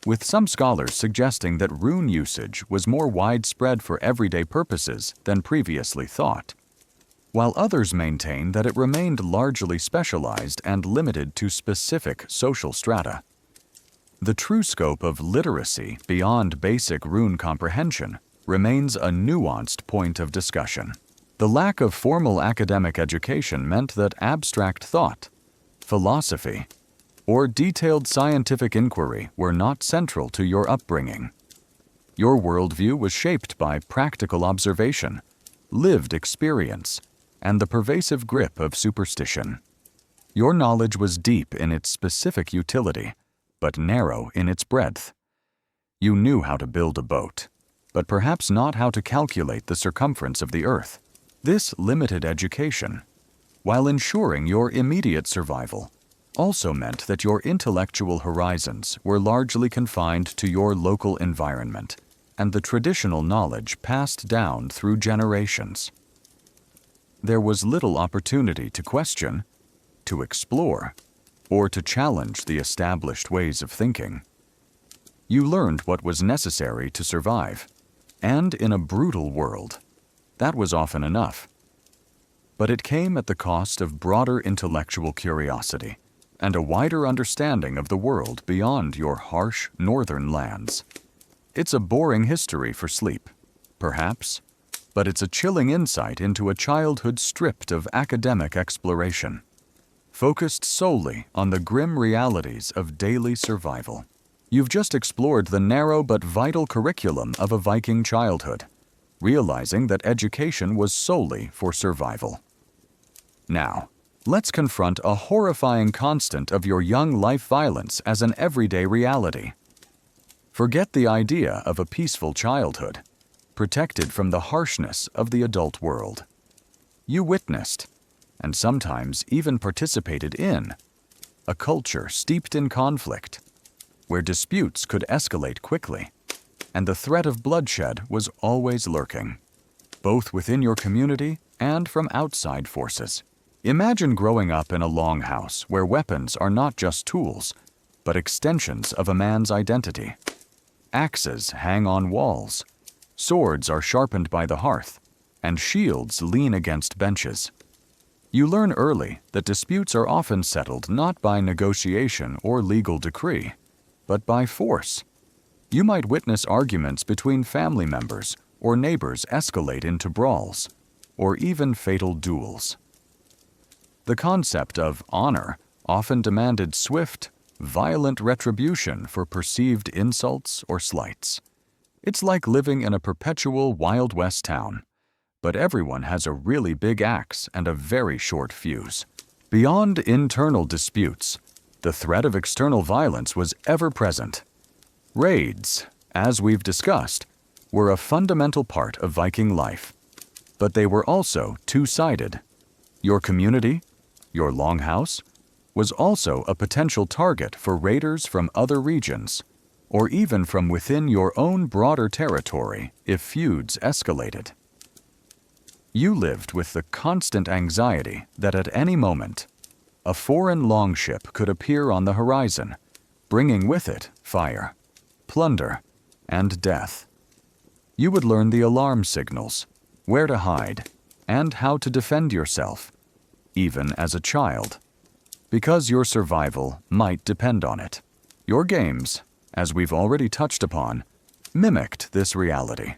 S1: with some scholars suggesting that rune usage was more widespread for everyday purposes than previously thought, while others maintain that it remained largely specialized and limited to specific social strata. The true scope of literacy beyond basic rune comprehension remains a nuanced point of discussion. The lack of formal academic education meant that abstract thought, philosophy, or detailed scientific inquiry were not central to your upbringing. Your worldview was shaped by practical observation, lived experience, and the pervasive grip of superstition. Your knowledge was deep in its specific utility, but narrow in its breadth. You knew how to build a boat, but perhaps not how to calculate the circumference of the earth. This limited education, while ensuring your immediate survival, also meant that your intellectual horizons were largely confined to your local environment and the traditional knowledge passed down through generations. There was little opportunity to question, to explore, or to challenge the established ways of thinking. You learned what was necessary to survive, and in a brutal world, that was often enough. But it came at the cost of broader intellectual curiosity and a wider understanding of the world beyond your harsh northern lands. It's a boring history for sleep, perhaps, but it's a chilling insight into a childhood stripped of academic exploration. focused solely on the grim realities of daily survival. You've just explored the narrow but vital curriculum of a Viking childhood, realizing that education was solely for survival. Now, let's confront a horrifying constant of your young life violence as an everyday reality. Forget the idea of a peaceful childhood, protected from the harshness of the adult world. You witnessed, and sometimes even participated in, a culture steeped in conflict, where disputes could escalate quickly, and the threat of bloodshed was always lurking, both within your community and from outside forces. Imagine growing up in a longhouse where weapons are not just tools, but extensions of a man's identity. Axes hang on walls, swords are sharpened by the hearth, and shields lean against benches. You learn early that disputes are often settled not by negotiation or legal decree, but by force. You might witness arguments between family members or neighbors escalate into brawls, or even fatal duels. The concept of honor often demanded swift, violent retribution for perceived insults or slights. It's like living in a perpetual Wild West town, but everyone has a really big axe and a very short fuse. Beyond internal disputes, the threat of external violence was ever present. Raids, as we've discussed, were a fundamental part of Viking life, but they were also two-sided. Your community, your longhouse, was also a potential target for raiders from other regions, or even from within your own broader territory if feuds escalated. You lived with the constant anxiety that at any moment, a foreign longship could appear on the horizon, bringing with it fire, plunder, and death. You would learn the alarm signals, where to hide, and how to defend yourself, even as a child, because your survival might depend on it. Your games, as we've already touched upon, mimicked this reality.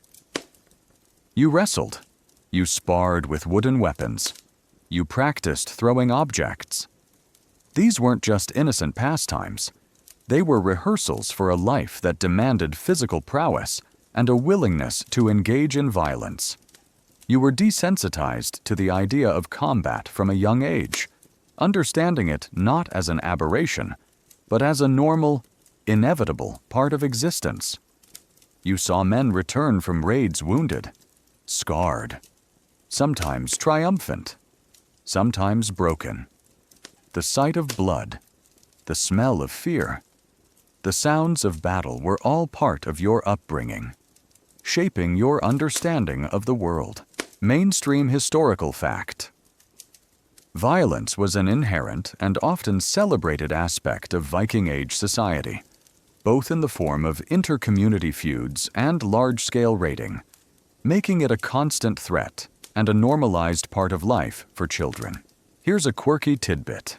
S1: You wrestled, you sparred with wooden weapons, you practiced throwing objects. These weren't just innocent pastimes. They were rehearsals for a life that demanded physical prowess and a willingness to engage in violence. You were desensitized to the idea of combat from a young age, understanding it not as an aberration, but as a normal, inevitable part of existence. You saw men return from raids wounded, scarred, sometimes triumphant, sometimes broken. The sight of blood, the smell of fear, the sounds of battle were all part of your upbringing, shaping your understanding of the world. Mainstream historical fact. Violence was an inherent and often celebrated aspect of Viking Age society, both in the form of inter-community feuds and large-scale raiding, making it a constant threat and a normalized part of life for children. Here's a quirky tidbit.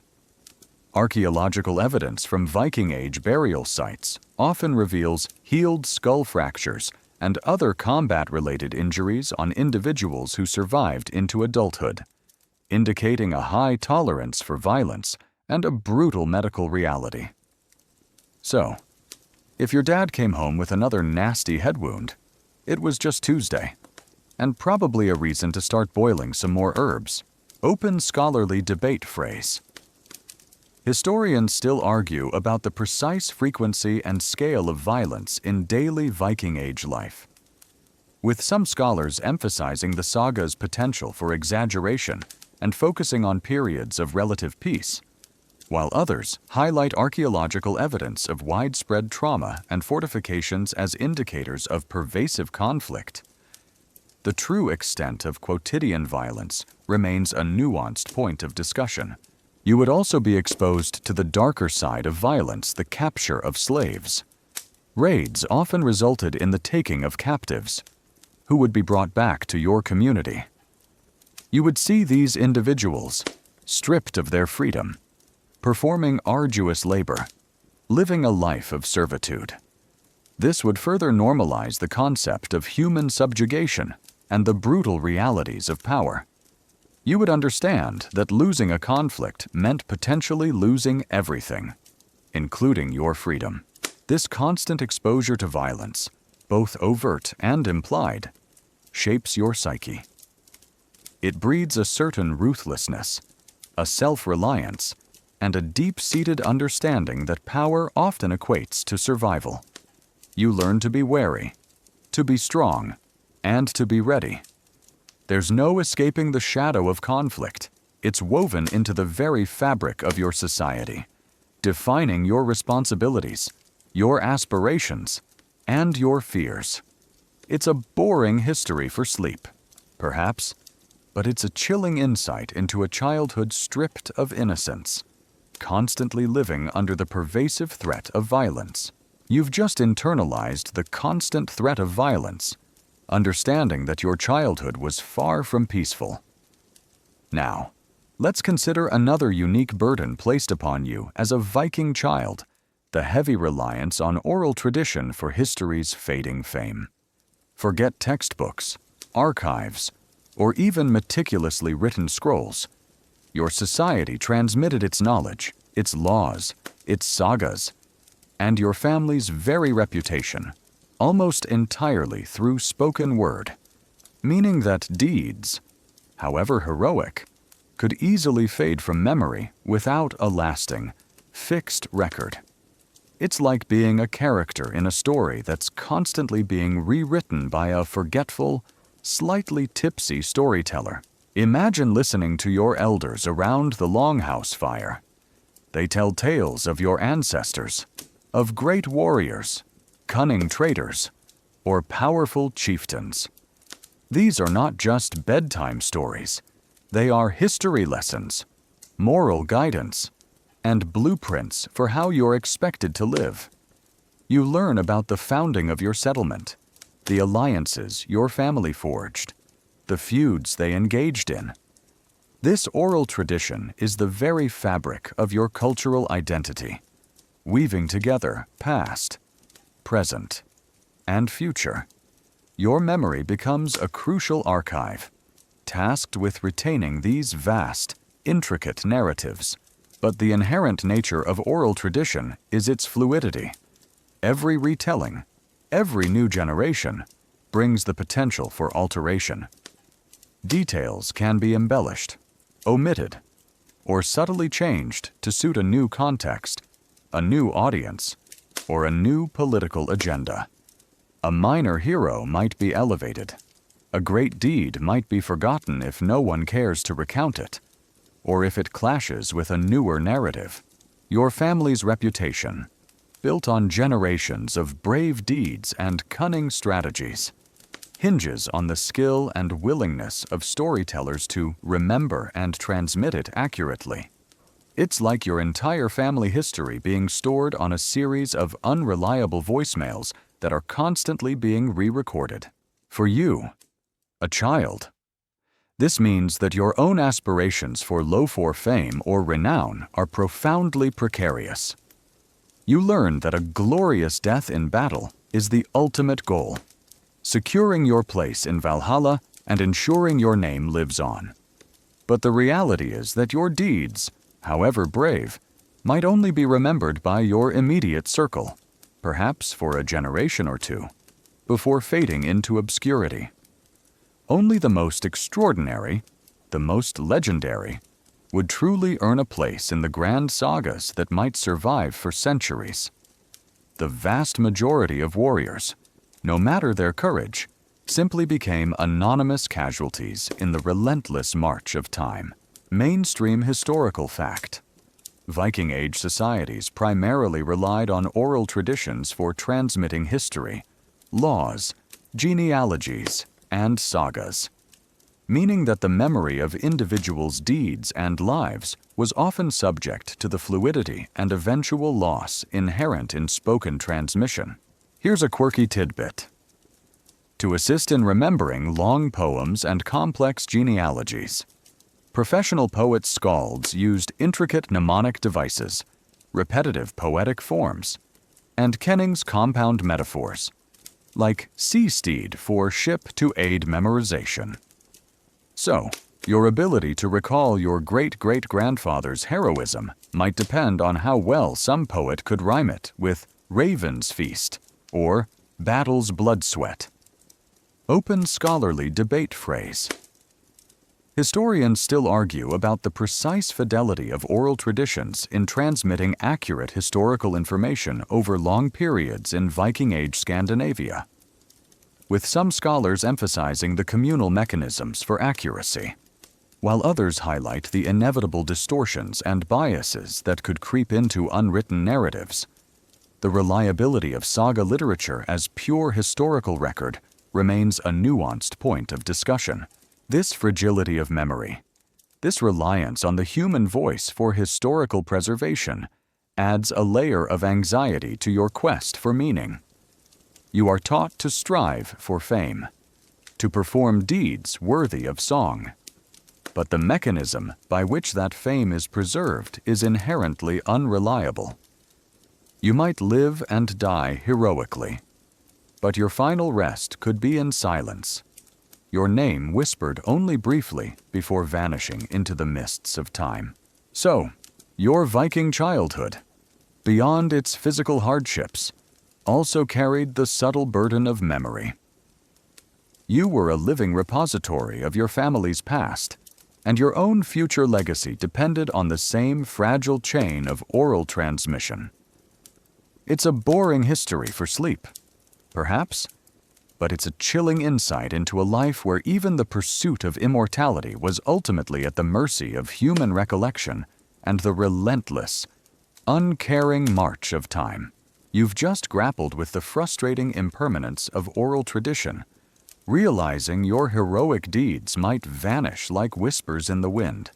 S1: Archaeological evidence from Viking Age burial sites often reveals healed skull fractures and other combat-related injuries on individuals who survived into adulthood, indicating a high tolerance for violence and a brutal medical reality. So, if your dad came home with another nasty head wound, it was just Tuesday, and probably a reason to start boiling some more herbs. Open scholarly debate phrase. Historians still argue about the precise frequency and scale of violence in daily Viking Age life, with some scholars emphasizing the saga's potential for exaggeration and focusing on periods of relative peace, while others highlight archaeological evidence of widespread trauma and fortifications as indicators of pervasive conflict. The true extent of quotidian violence remains a nuanced point of discussion. You would also be exposed to the darker side of violence, the capture of slaves. Raids often resulted in the taking of captives, who would be brought back to your community. You would see these individuals, stripped of their freedom, performing arduous labor, living a life of servitude. This would further normalize the concept of human subjugation and the brutal realities of power. You would understand that losing a conflict meant potentially losing everything, including your freedom. This constant exposure to violence, both overt and implied, shapes your psyche. It breeds a certain ruthlessness, a self-reliance, and a deep-seated understanding that power often equates to survival. You learn to be wary, to be strong, and to be ready. There's no escaping the shadow of conflict. It's woven into the very fabric of your society, defining your responsibilities, your aspirations, and your fears. It's a boring history for sleep, perhaps, but it's a chilling insight into a childhood stripped of innocence, constantly living under the pervasive threat of violence. You've just internalized the constant threat of violence, understanding that your childhood was far from peaceful. Now, let's consider another unique burden placed upon you as a Viking child, the heavy reliance on oral tradition for history's fading fame. Forget textbooks, archives, or even meticulously written scrolls. Your society transmitted its knowledge, its laws, its sagas, and your family's very reputation, almost entirely through spoken word, meaning that deeds, however heroic, could easily fade from memory without a lasting, fixed record. It's like being a character in a story that's constantly being rewritten by a forgetful, slightly tipsy storyteller. Imagine listening to your elders around the longhouse fire. They tell tales of your ancestors, of great warriors, cunning traders, or powerful chieftains. These are not just bedtime stories. They are history lessons, moral guidance, and blueprints for how you're expected to live. You learn about the founding of your settlement, the alliances your family forged, the feuds they engaged in. This oral tradition is the very fabric of your cultural identity, weaving together past, present, and future. Your memory becomes a crucial archive, tasked with retaining these vast, intricate narratives. But the inherent nature of oral tradition is its fluidity. Every retelling, every new generation, brings the potential for alteration. Details can be embellished, omitted, or subtly changed to suit a new context, a new audience, or a new political agenda. A minor hero might be elevated. A great deed might be forgotten if no one cares to recount it, or if it clashes with a newer narrative. Your family's reputation, built on generations of brave deeds and cunning strategies, hinges on the skill and willingness of storytellers to remember and transmit it accurately. It's like your entire family history being stored on a series of unreliable voicemails that are constantly being re-recorded. For you, a child, this means that your own aspirations for low-for fame or renown are profoundly precarious. You learn that a glorious death in battle is the ultimate goal, securing your place in Valhalla and ensuring your name lives on. But the reality is that your deeds, however brave, might only be remembered by your immediate circle, perhaps for a generation or two, before fading into obscurity. Only the most extraordinary, the most legendary, would truly earn a place in the grand sagas that might survive for centuries. The vast majority of warriors, no matter their courage, simply became anonymous casualties in the relentless march of time. Mainstream historical fact. Viking Age societies primarily relied on oral traditions for transmitting history, laws, genealogies, and sagas, meaning that the memory of individuals' deeds and lives was often subject to the fluidity and eventual loss inherent in spoken transmission. Here's a quirky tidbit. To assist in remembering long poems and complex genealogies, professional poets-skalds used intricate mnemonic devices, repetitive poetic forms, and Kenning's compound metaphors, like sea steed for ship to aid memorization. So, Your ability to recall your great-great-grandfather's heroism might depend on how well some poet could rhyme it with Raven's Feast or Battle's Blood Sweat. Open scholarly debate phrase. Historians still argue about the precise fidelity of oral traditions in transmitting accurate historical information over long periods in Viking Age Scandinavia, with some scholars emphasizing the communal mechanisms for accuracy, while others highlight the inevitable distortions and biases that could creep into unwritten narratives. The reliability of saga literature as pure historical record remains a nuanced point of discussion. This fragility of memory, this reliance on the human voice for historical preservation, adds a layer of anxiety to your quest for meaning. You are taught to strive for fame, to perform deeds worthy of song. But the mechanism by which that fame is preserved is inherently unreliable. You might live and die heroically, but your final rest could be in silence, your name whispered only briefly before vanishing into the mists of time. So, your Viking childhood, beyond its physical hardships, also carried the subtle burden of memory. You were a living repository of your family's past, and your own future legacy depended on the same fragile chain of oral transmission. It's a boring history for sleep, perhaps, but it's a chilling insight into a life where even the pursuit of immortality was ultimately at the mercy of human recollection and the relentless, uncaring march of time. You've just grappled with the frustrating impermanence of oral tradition, realizing your heroic deeds might vanish like whispers in the wind.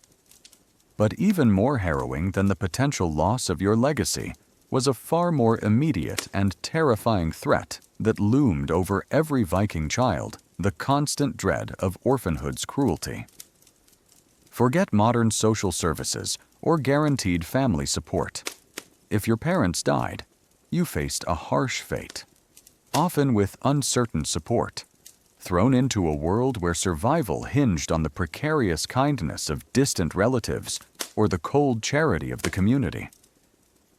S1: But even more harrowing than the potential loss of your legacy was a far more immediate and terrifying threat that loomed over every Viking child, the constant dread of orphanhood's cruelty. Forget modern social services or guaranteed family support. If your parents died, you faced a harsh fate, often with uncertain support, thrown into a world where survival hinged on the precarious kindness of distant relatives or the cold charity of the community.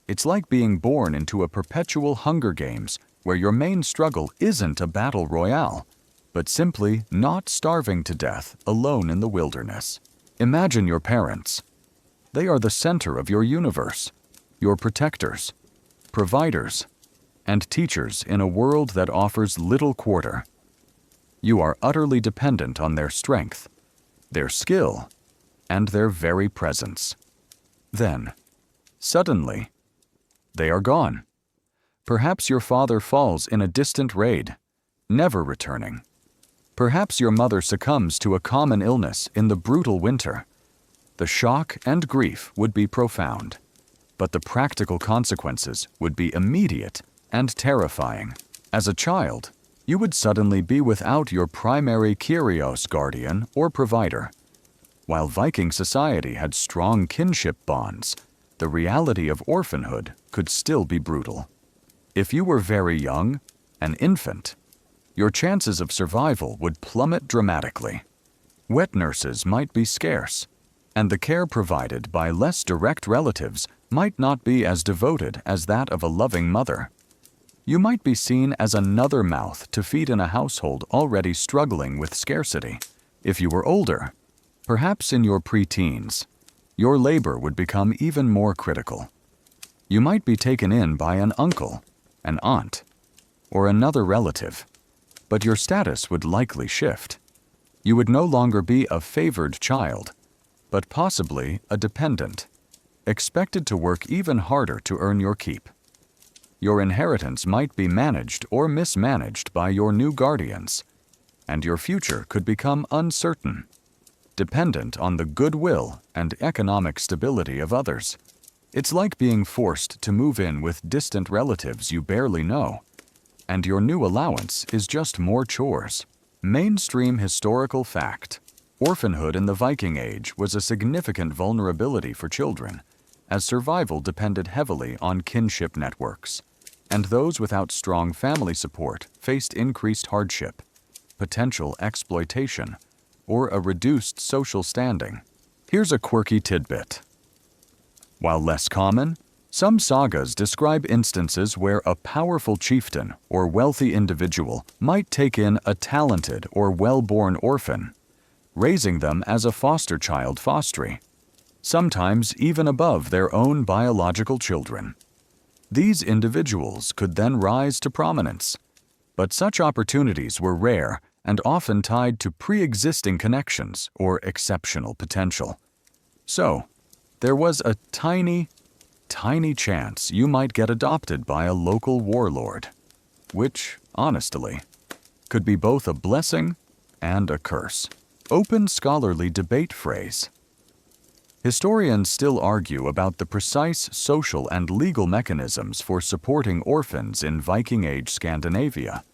S1: It's like being born into a perpetual Hunger Games where your main struggle isn't a battle royale, but simply not starving to death alone in the wilderness. Imagine your parents. They are the center of your universe, your protectors, providers, and teachers in a world that offers little quarter. You are utterly dependent on their strength, their skill, and their very presence. Then, suddenly, they are gone. Perhaps your father falls in a distant raid, never returning. Perhaps your mother succumbs to a common illness in the brutal winter. The shock and grief would be profound, but the practical consequences would be immediate and terrifying. As a child, you would suddenly be without your primary Kyrios guardian or provider. While Viking society had strong kinship bonds, the reality of orphanhood could still be brutal. If you were very young, an infant, your chances of survival would plummet dramatically. Wet nurses might be scarce, and the care provided by less direct relatives might not be as devoted as that of a loving mother. You might be seen as another mouth to feed in a household already struggling with scarcity. If you were older, perhaps in your preteens, your labor would become even more critical. You might be taken in by an uncle, an aunt, or another relative, but your status would likely shift. You would no longer be a favored child, but possibly a dependent, expected to work even harder to earn your keep. Your inheritance might be managed or mismanaged by your new guardians, and your future could become uncertain, dependent on the goodwill and economic stability of others. It's like being forced to move in with distant relatives you barely know, and your new allowance is just more chores. Mainstream historical fact: orphanhood in the Viking Age was a significant vulnerability for children, as survival depended heavily on kinship networks, and those without strong family support faced increased hardship, potential exploitation, or a reduced social standing. Here's a quirky tidbit. While less common, some sagas describe instances where a powerful chieftain or wealthy individual might take in a talented or well-born orphan, raising them as a foster child fostry, sometimes even above their own biological children. These individuals could then rise to prominence, but such opportunities were rare and often tied to pre-existing connections or exceptional potential. So, there was a tiny chance you might get adopted by a local warlord, which, honestly, could be both a blessing and a curse. Open scholarly debate phrase. Historians still argue about the precise social and legal mechanisms for supporting orphans in Viking Age Scandinavia,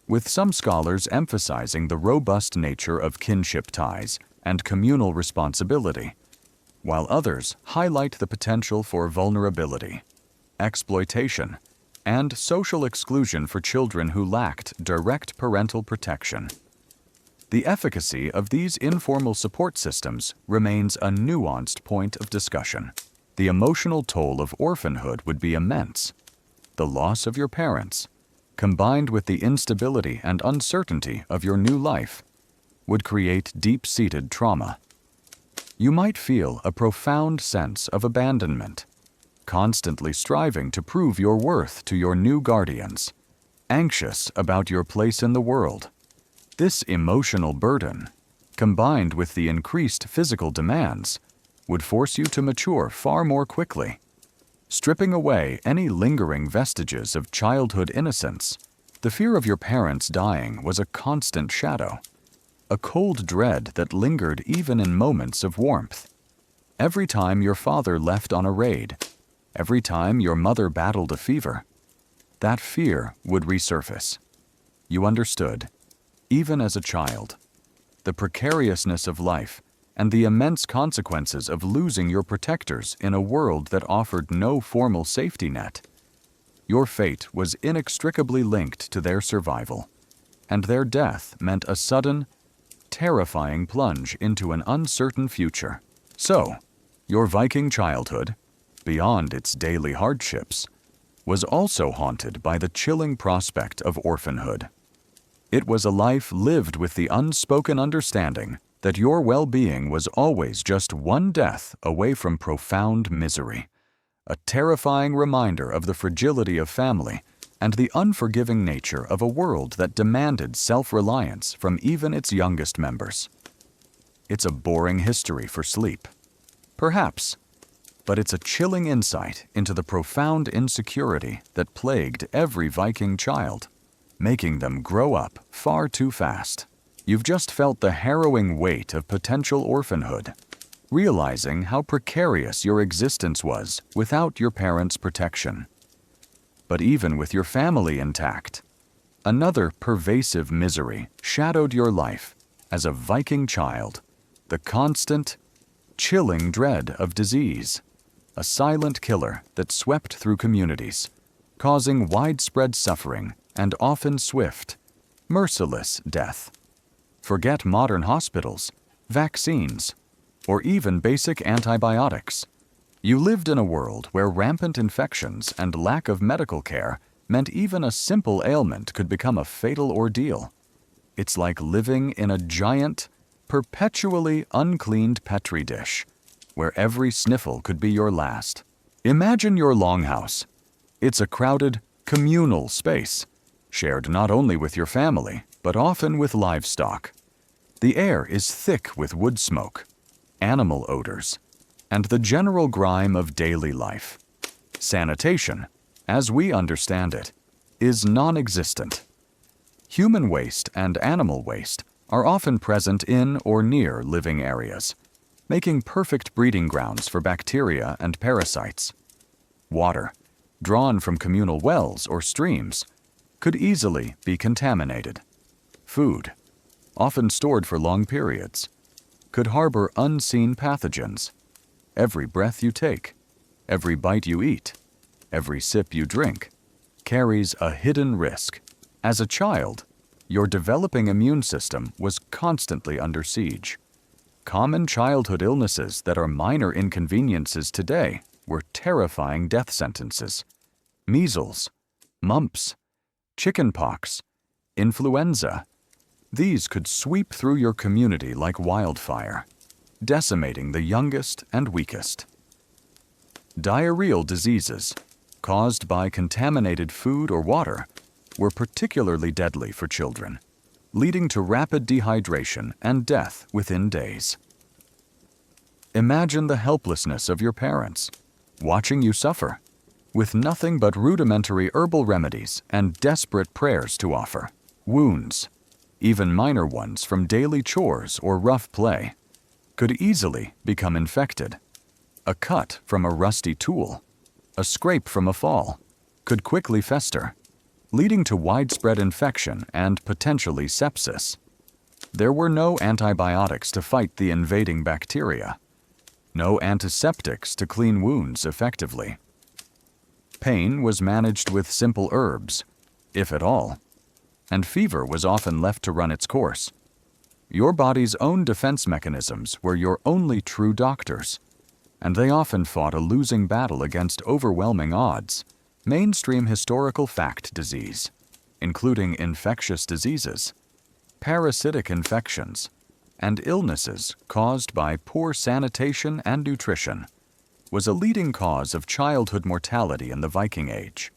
S1: with some scholars emphasizing the robust nature of kinship ties and communal responsibility, while others highlight the potential for vulnerability, exploitation, and social exclusion for children who lacked direct parental protection. The efficacy of these informal support systems remains a nuanced point of discussion. The emotional toll of orphanhood would be immense. The loss of your parents, combined with the instability and uncertainty of your new life, would create deep-seated trauma. You might feel a profound sense of abandonment, constantly striving to prove your worth to your new guardians, anxious about your place in the world. This emotional burden, combined with the increased physical demands, would force you to mature far more quickly. Stripping away any lingering vestiges of childhood innocence, the fear of your parents dying was a constant shadow, a cold dread that lingered even in moments of warmth. Every time your father left on a raid, every time your mother battled a fever, that fear would resurface. You understood, even as a child, the precariousness of life and the immense consequences of losing your protectors in a world that offered no formal safety net. Your fate was inextricably linked to their survival, and their death meant a sudden, terrifying plunge into an uncertain future. So, your Viking childhood, beyond its daily hardships, was also haunted by the chilling prospect of orphanhood. It was a life lived with the unspoken understanding that your well-being was always just one death away from profound misery, a terrifying reminder of the fragility of family and the unforgiving nature of a world that demanded self-reliance from even its youngest members. It's a boring history for sleep, perhaps, but it's a chilling insight into the profound insecurity that plagued every Viking child, making them grow up far too fast. You've just felt the harrowing weight of potential orphanhood, realizing how precarious your existence was without your parents' protection. But even with your family intact, another pervasive misery shadowed your life as a Viking child, the constant, chilling dread of disease, a silent killer that swept through communities, causing widespread suffering and often swift, merciless death. Forget modern hospitals, vaccines, or even basic antibiotics. You lived in a world where rampant infections and lack of medical care meant even a simple ailment could become a fatal ordeal. It's like living in a giant, perpetually uncleaned petri dish, where every sniffle could be your last. Imagine your longhouse. It's a crowded, communal space, shared not only with your family, but often with livestock. The air is thick with wood smoke, animal odors, and the general grime of daily life. Sanitation, as we understand it, is non-existent. Human waste and animal waste are often present in or near living areas, making perfect breeding grounds for bacteria and parasites. Water, drawn from communal wells or streams, could easily be contaminated. Food, often stored for long periods, could harbor unseen pathogens. Every breath you take, every bite you eat, every sip you drink, carries a hidden risk. As a child, Your developing immune system was constantly under siege. Common childhood illnesses that are minor inconveniences today were terrifying death sentences. Measles, mumps, chickenpox, influenza. These could sweep through your community like wildfire, decimating the youngest and weakest. Diarrheal diseases, caused by contaminated food or water, were particularly deadly for children, leading to rapid dehydration and death within days. Imagine the helplessness of your parents, watching you suffer, with nothing but rudimentary herbal remedies and desperate prayers to offer. Wounds, even minor ones from daily chores or rough play, could easily become infected. A cut from a rusty tool, a scrape from a fall, could quickly fester, leading to widespread infection and potentially sepsis. There were no antibiotics to fight the invading bacteria, no antiseptics to clean wounds effectively. Pain was managed with simple herbs, if at all, and fever was often left to run its course. Your body's own defense mechanisms were your only true doctors, and they often fought a losing battle against overwhelming odds. Mainstream historical fact disease, including infectious diseases, parasitic infections, and illnesses caused by poor sanitation and nutrition, was a leading cause of childhood mortality in the Viking Age,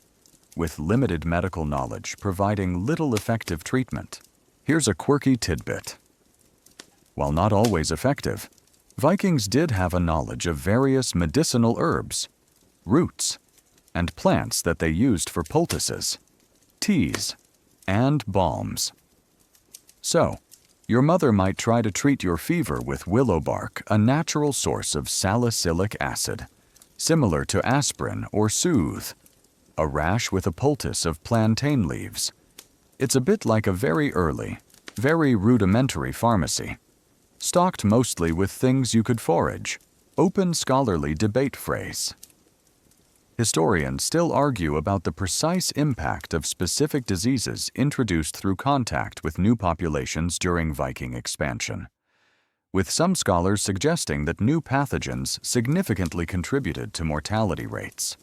S1: with limited medical knowledge providing little effective treatment. Here's a quirky tidbit. While not always effective, Vikings did have a knowledge of various medicinal herbs, roots, and plants that they used for poultices, teas, and balms. So, your mother might try to treat your fever with willow bark, a natural source of salicylic acid, similar to aspirin or soothe, a rash with a poultice of plantain leaves. It's a bit like a very early, very rudimentary pharmacy, stocked mostly with things you could forage. Open scholarly debate phrase. Historians still argue about the precise impact of specific diseases introduced through contact with new populations during Viking expansion, with some scholars suggesting that new pathogens significantly contributed to mortality rates,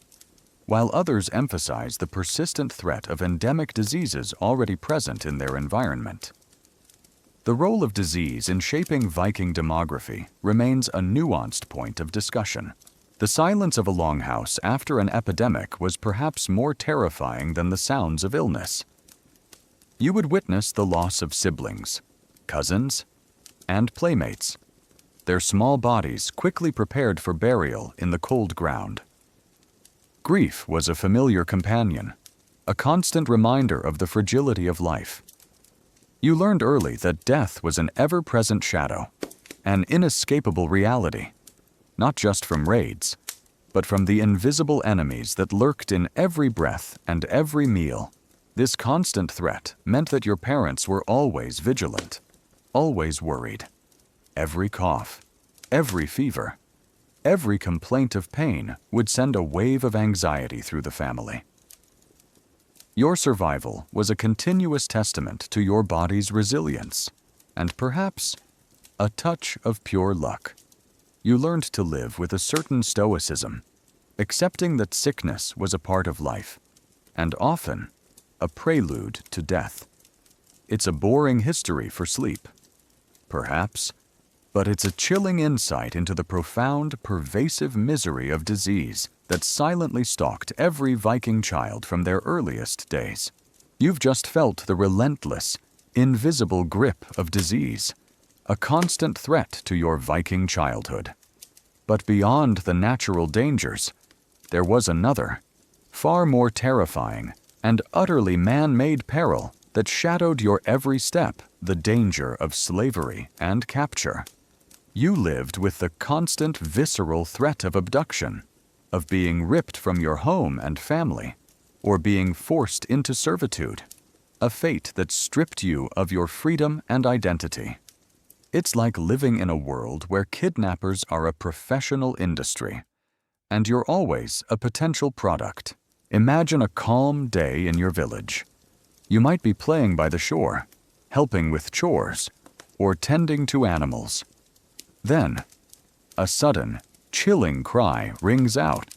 S1: while others emphasize the persistent threat of endemic diseases already present in their environment. The role of disease in shaping Viking demography remains a nuanced point of discussion. The silence of a longhouse after an epidemic was perhaps more terrifying than the sounds of illness. You would witness the loss of siblings, cousins, and playmates, their small bodies quickly prepared for burial in the cold ground. Grief was a familiar companion, a constant reminder of the fragility of life. You learned early that death was an ever-present shadow, an inescapable reality, not just from raids, but from the invisible enemies that lurked in every breath and every meal. This constant threat meant that your parents were always vigilant, always worried. Every cough, every fever, every complaint of pain would send a wave of anxiety through the family. Your survival was a continuous testament to your body's resilience, and perhaps a touch of pure luck. You learned to live with a certain stoicism, accepting that sickness was a part of life, and often a prelude to death. It's a boring history for sleep, perhaps, but it's a chilling insight into the profound, pervasive misery of disease that silently stalked every Viking child from their earliest days. You've just felt the relentless, invisible grip of disease, a constant threat to your Viking childhood. But beyond the natural dangers, there was another, far more terrifying and utterly man-made peril that shadowed your every step, the danger of slavery and capture. You lived with the constant visceral threat of abduction, of being ripped from your home and family, or being forced into servitude, a fate that stripped you of your freedom and identity. It's like living in a world where kidnappers are a professional industry, and you're always a potential product. Imagine a calm day in your village. You might be playing by the shore, helping with chores, or tending to animals. Then, a sudden, chilling cry rings out.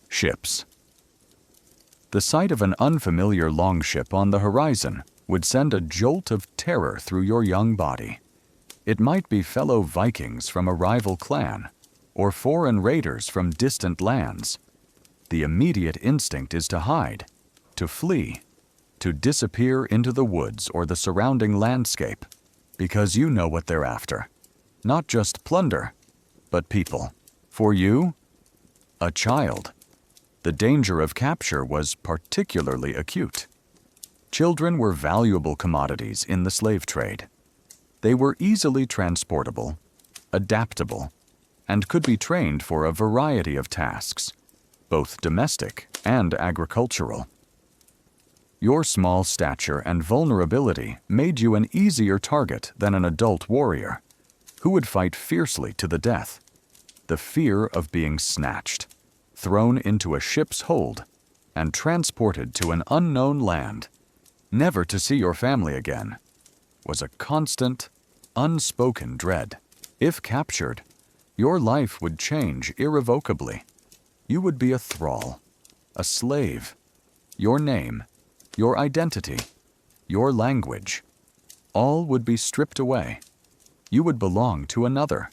S1: Ships. The sight of an unfamiliar longship on the horizon would send a jolt of terror through your young body. It might be fellow Vikings from a rival clan, or foreign raiders from distant lands. The immediate instinct is to hide, to flee, to disappear into the woods or the surrounding landscape, because you know what they're after. Not just plunder, but people. For you, a child, the danger of capture was particularly acute. Children were valuable commodities in the slave trade. They were easily transportable, adaptable, and could be trained for a variety of tasks, both domestic and agricultural. Your small stature and vulnerability made you an easier target than an adult warrior, who would fight fiercely to the death. The fear of being snatched, thrown into a ship's hold, and transported to an unknown land, never to see your family again, was a constant, unspoken dread. If captured, your life would change irrevocably. You would be a thrall, a slave. Your name, your identity, your language, all would be stripped away. You would belong to another,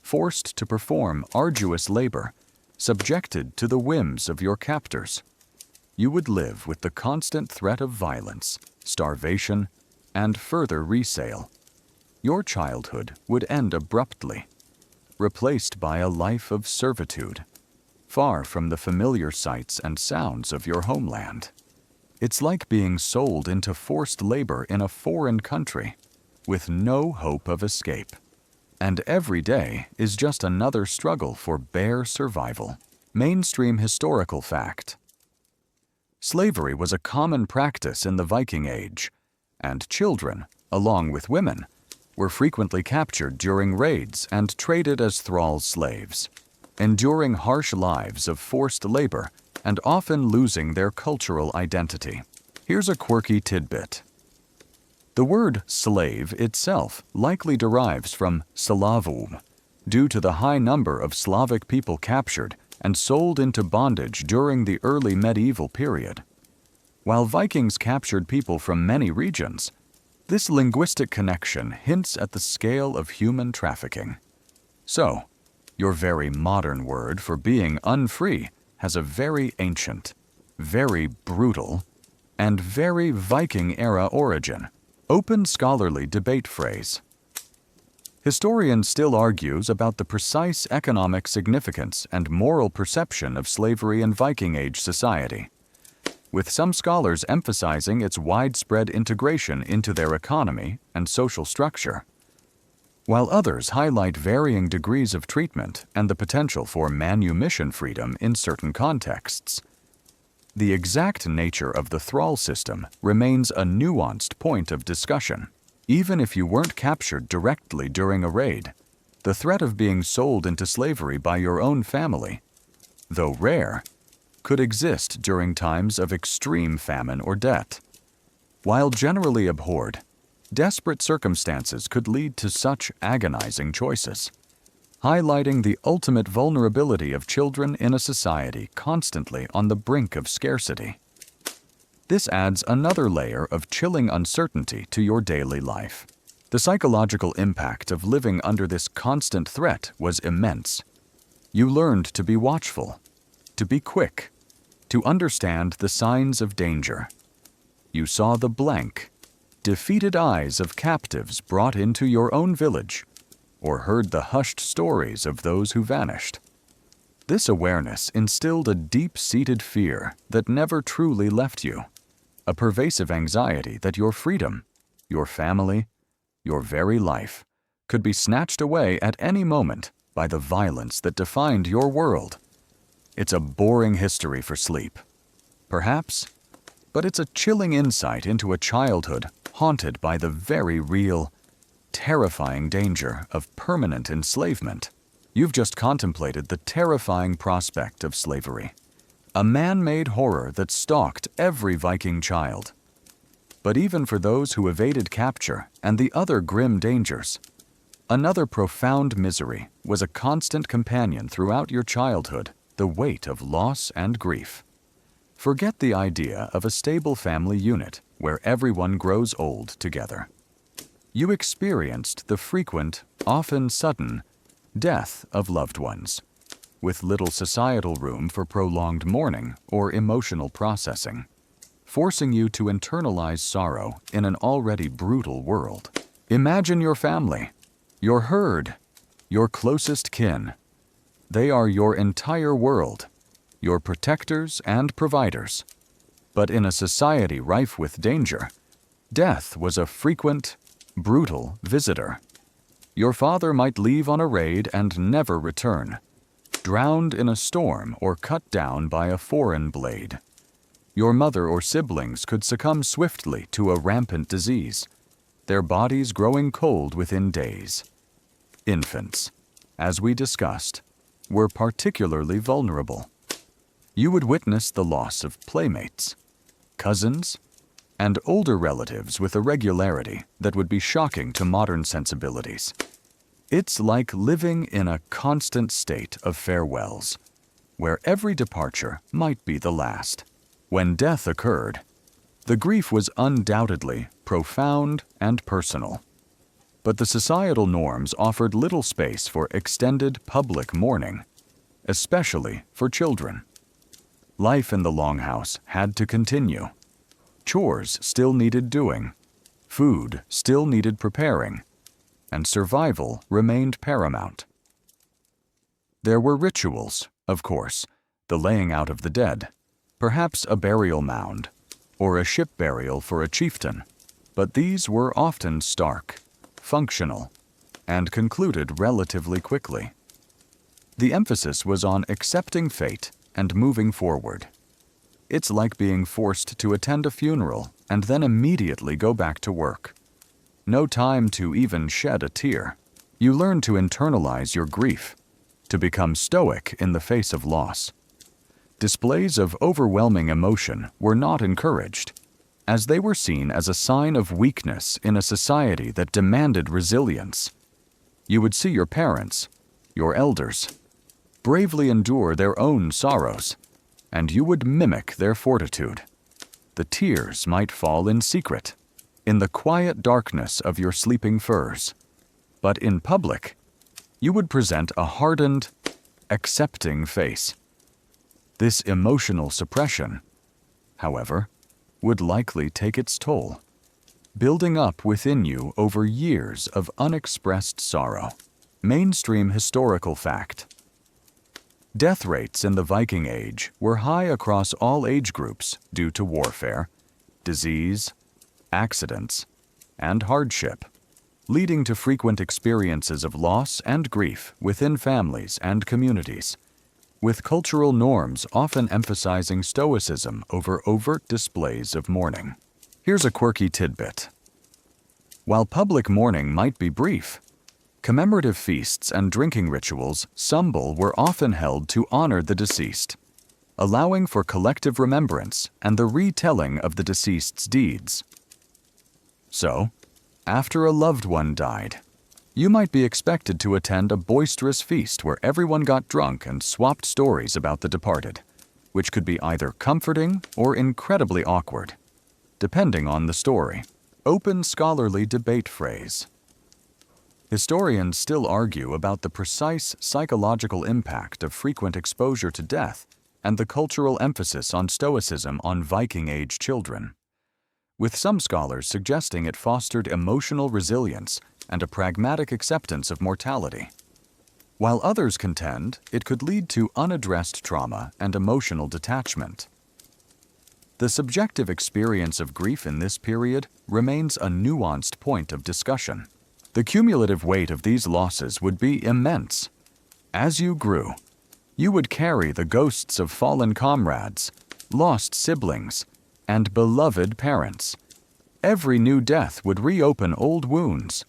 S1: forced to perform arduous labor, subjected to the whims of your captors. You would live with the constant threat of violence, starvation, and further resale. Your childhood would end abruptly, replaced by a life of servitude, far from the familiar sights and sounds of your homeland. It's like being sold into forced labor in a foreign country, with no hope of escape. And every day is just another struggle for bare survival. Mainstream historical fact. Slavery was a common practice in the Viking Age, and children, along with women, were frequently captured during raids and traded as thrall slaves, enduring harsh lives of forced labor and often losing their cultural identity. Here's a quirky tidbit. The word slave itself likely derives from Slavum, due to the high number of Slavic people captured and sold into bondage during the early medieval period. While Vikings captured people from many regions, this linguistic connection hints at the scale of human trafficking. So, your very modern word for being unfree has a very ancient, very brutal, and very Viking-era origin. Open scholarly debate phrase. Historians still argues about the precise economic significance and moral perception of slavery in Viking Age society, with some scholars emphasizing its widespread integration into their economy and social structure, while others highlight varying degrees of treatment and the potential for manumission freedom in certain contexts. The exact nature of the thrall system remains a nuanced point of discussion. Even if you weren't captured directly during a raid, the threat of being sold into slavery by your own family, though rare, could exist during times of extreme famine or debt. While generally abhorred, desperate circumstances could lead to such agonizing choices, highlighting the ultimate vulnerability of children in a society constantly on the brink of scarcity. This adds another layer of chilling uncertainty to your daily life. The psychological impact of living under this constant threat was immense. You learned to be watchful, to be quick, to understand the signs of danger. You saw the blank, defeated eyes of captives brought into your own village, or heard the hushed stories of those who vanished. This awareness instilled a deep-seated fear that never truly left you, a pervasive anxiety that your freedom, your family, your very life could be snatched away at any moment by the violence that defined your world. It's a boring history for sleep, perhaps, but it's a chilling insight into a childhood haunted by the very real, terrifying danger of permanent enslavement. You've just contemplated the terrifying prospect of slavery, a man-made horror that stalked every Viking child. But even for those who evaded capture and the other grim dangers, another profound misery was a constant companion throughout your childhood, the weight of loss and grief. Forget the idea of a stable family unit where everyone grows old together. You experienced the frequent, often sudden, death of loved ones, with little societal room for prolonged mourning or emotional processing, forcing you to internalize sorrow in an already brutal world. Imagine your family, your herd, your closest kin. They are your entire world, your protectors and providers. But in a society rife with danger, death was a frequent, brutal visitor. Your father might leave on a raid and never return, drowned in a storm or cut down by a foreign blade. Your mother or siblings could succumb swiftly to a rampant disease, their bodies growing cold within days. Infants, as we discussed, were particularly vulnerable. You would witness the loss of playmates, cousins, and older relatives with a regularity that would be shocking to modern sensibilities. It's like living in a constant state of farewells, where every departure might be the last. When death occurred, the grief was undoubtedly profound and personal. But the societal norms offered little space for extended public mourning, especially for children. Life in the longhouse had to continue. Chores still needed doing, food still needed preparing, and survival remained paramount. There were rituals, of course, the laying out of the dead, perhaps a burial mound, or a ship burial for a chieftain, but these were often stark, functional, and concluded relatively quickly. The emphasis was on accepting fate and moving forward. It's like being forced to attend a funeral and then immediately go back to work. No time to even shed a tear. You learn to internalize your grief, to become stoic in the face of loss. Displays of overwhelming emotion were not encouraged, as they were seen as a sign of weakness in a society that demanded resilience. You would see your parents, your elders, bravely endure their own sorrows, and you would mimic their fortitude. The tears might fall in secret, in the quiet darkness of your sleeping furs, but in public, you would present a hardened, accepting face. This emotional suppression, however, would likely take its toll, building up within you over years of unexpressed sorrow. Mainstream historical fact. Death rates in the Viking Age were high across all age groups due to warfare, disease, accidents, and hardship, leading to frequent experiences of loss and grief within families and communities, with cultural norms often emphasizing stoicism over overt displays of mourning. Here's a quirky tidbit. While public mourning might be brief, commemorative feasts and drinking rituals were often held to honor the deceased, allowing for collective remembrance and the retelling of the deceased's deeds. So, after a loved one died, you might be expected to attend a boisterous feast where everyone got drunk and swapped stories about the departed, which could be either comforting or incredibly awkward, depending on the story. Open scholarly debate phrase. Historians still argue about the precise psychological impact of frequent exposure to death and the cultural emphasis on stoicism on Viking Age children, with some scholars suggesting it fostered emotional resilience and a pragmatic acceptance of mortality, while others contend it could lead to unaddressed trauma and emotional detachment. The subjective experience of grief in this period remains a nuanced point of discussion. The cumulative weight of these losses would be immense. As you grew, you would carry the ghosts of fallen comrades, lost siblings, and beloved parents. Every new death would reopen old wounds,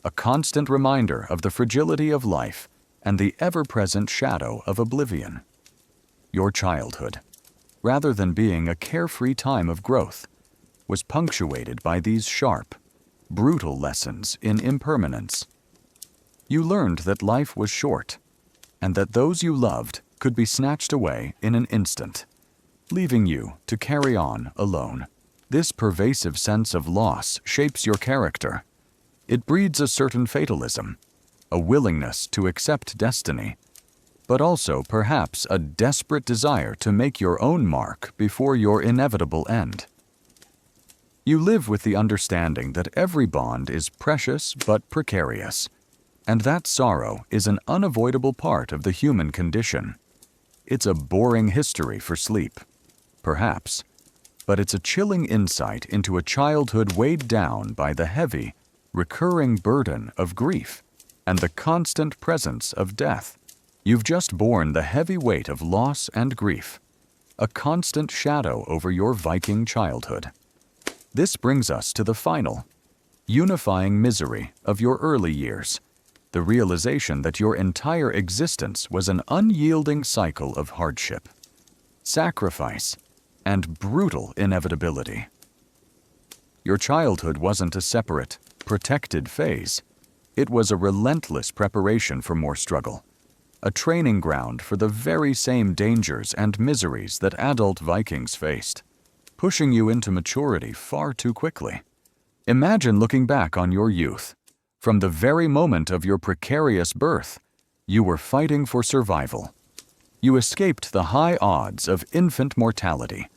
S1: a constant reminder of the fragility of life and the ever-present shadow of oblivion. Your childhood, rather than being a carefree time of growth, was punctuated by these sharp, brutal lessons in impermanence. You learned that life was short, and that those you loved could be snatched away in an instant, leaving you to carry on alone. This pervasive sense of loss shapes your character. It breeds a certain fatalism, a willingness to accept destiny, but also perhaps a desperate desire to make your own mark before your inevitable end. You live with the understanding that every bond is precious but precarious, and that sorrow is an unavoidable part of the human condition. It's a boring history for sleep, perhaps, but it's a chilling insight into a childhood weighed down by the heavy, recurring burden of grief and the constant presence of death. You've just borne the heavy weight of loss and grief, a constant shadow over your Viking childhood. This brings us to the final, unifying misery of your early years, the realization that your entire existence was an unyielding cycle of hardship, sacrifice, and brutal inevitability. Your childhood wasn't a separate, protected phase. It was a relentless preparation for more struggle, a training ground for the very same dangers and miseries that adult Vikings faced, pushing you into maturity far too quickly. Imagine looking back on your youth. From the very moment of your precarious birth, you were fighting for survival. You escaped the high odds of infant mortality,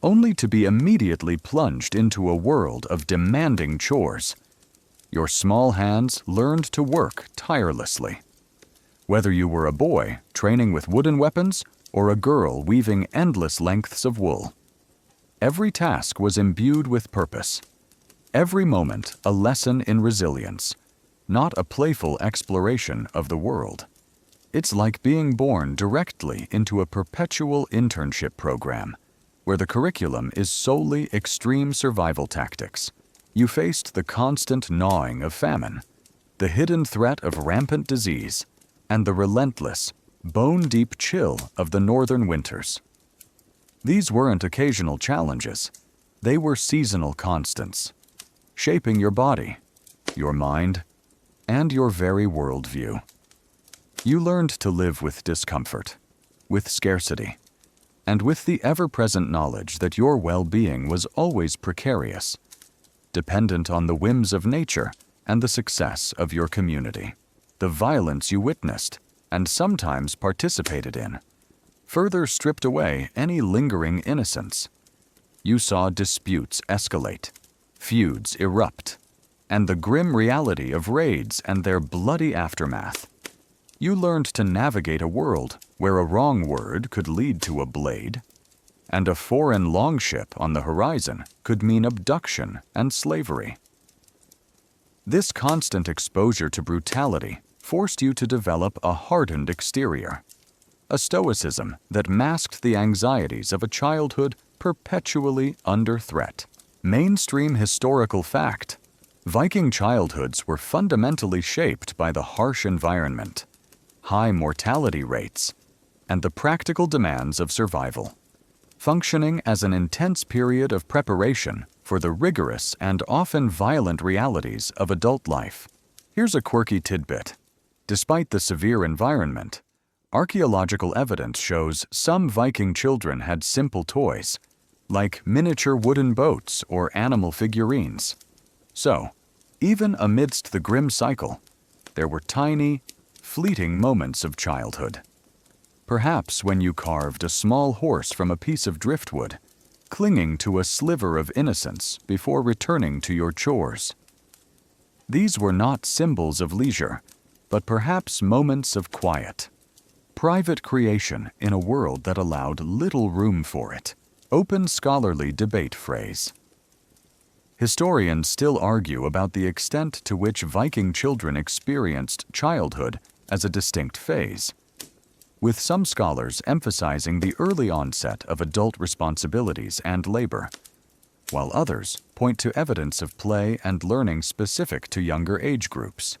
S1: only to be immediately plunged into a world of demanding chores. Your small hands learned to work tirelessly. Whether you were a boy training with wooden weapons or a girl weaving endless lengths of wool, every task was imbued with purpose. Every moment a lesson in resilience, not a playful exploration of the world. It's like being born directly into a perpetual internship program, where the curriculum is solely extreme survival tactics. You faced the constant gnawing of famine, the hidden threat of rampant disease, and the relentless, bone-deep chill of the northern winters. These weren't occasional challenges. They were seasonal constants, shaping your body, your mind, and your very worldview. You learned to live with discomfort, with scarcity, and with the ever-present knowledge that your well-being was always precarious, dependent on the whims of nature and the success of your community. The violence you witnessed, and sometimes participated in, further stripped away any lingering innocence. You saw disputes escalate, feuds erupt, and the grim reality of raids and their bloody aftermath. You learned to navigate a world where a wrong word could lead to a blade, and a foreign longship on the horizon could mean abduction and slavery. This constant exposure to brutality forced you to develop a hardened exterior, a stoicism that masked the anxieties of a childhood perpetually under threat. Mainstream historical fact: Viking childhoods were fundamentally shaped by the harsh environment, high mortality rates, and the practical demands of survival, functioning as an intense period of preparation for the rigorous and often violent realities of adult life. Here's a quirky tidbit. Despite the severe environment, archaeological evidence shows some Viking children had simple toys, like miniature wooden boats or animal figurines. So, even amidst the grim cycle, there were tiny, fleeting moments of childhood. Perhaps when you carved a small horse from a piece of driftwood, clinging to a sliver of innocence before returning to your chores. These were not symbols of leisure, but perhaps moments of quiet, private creation in a world that allowed little room for it. Open scholarly debate phrase. Historians still argue about the extent to which Viking children experienced childhood as a distinct phase, with some scholars emphasizing the early onset of adult responsibilities and labor, while others point to evidence of play and learning specific to younger age groups,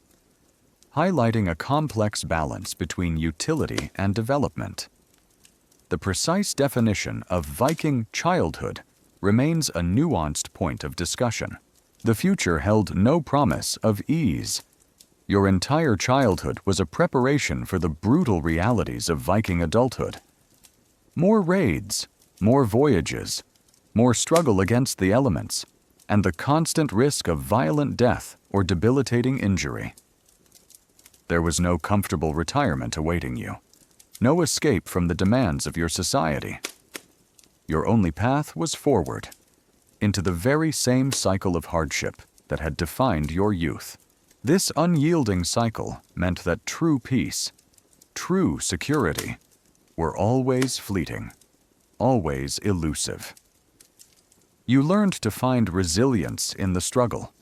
S1: highlighting a complex balance between utility and development. The precise definition of Viking childhood remains a nuanced point of discussion. The future held no promise of ease. Your entire childhood was a preparation for the brutal realities of Viking adulthood. More raids, more voyages, more struggle against the elements, and the constant risk of violent death or debilitating injury. There was no comfortable retirement awaiting you, no escape from the demands of your society. Your only path was forward, into the very same cycle of hardship that had defined your youth. This unyielding cycle meant that true peace, true security, were always fleeting, always elusive. You learned to find resilience in the struggle,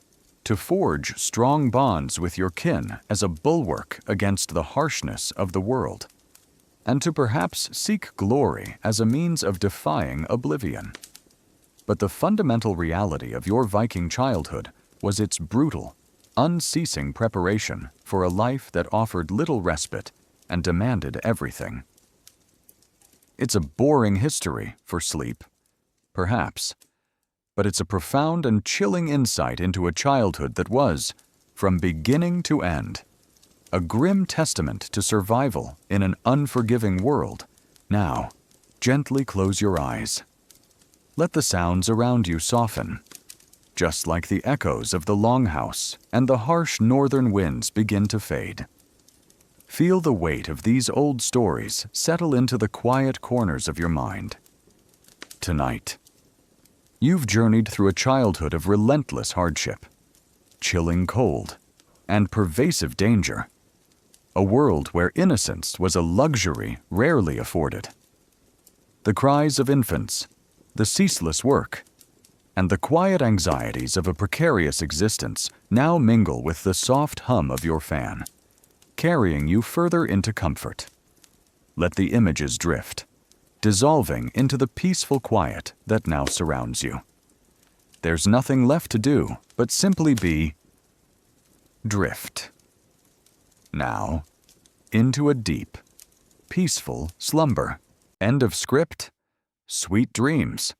S1: to forge strong bonds with your kin as a bulwark against the harshness of the world, and to perhaps seek glory as a means of defying oblivion. But the fundamental reality of your Viking childhood was its brutal, unceasing preparation for a life that offered little respite and demanded everything. It's a boring history for sleep, perhaps, but it's a profound and chilling insight into a childhood that was, from beginning to end, a grim testament to survival in an unforgiving world. Now, gently close your eyes. Let the sounds around you soften, just like the echoes of the longhouse and the harsh northern winds begin to fade. Feel the weight of these old stories settle into the quiet corners of your mind. Tonight, you've journeyed through a childhood of relentless hardship, chilling cold, and pervasive danger. A world where innocence was a luxury rarely afforded. The cries of infants, the ceaseless work, and the quiet anxieties of a precarious existence now mingle with the soft hum of your fan, carrying you further into comfort. Let the images drift, dissolving into the peaceful quiet that now surrounds you. There's nothing left to do but simply be. Drift. Now, into a deep, peaceful slumber. End of script. Sweet dreams.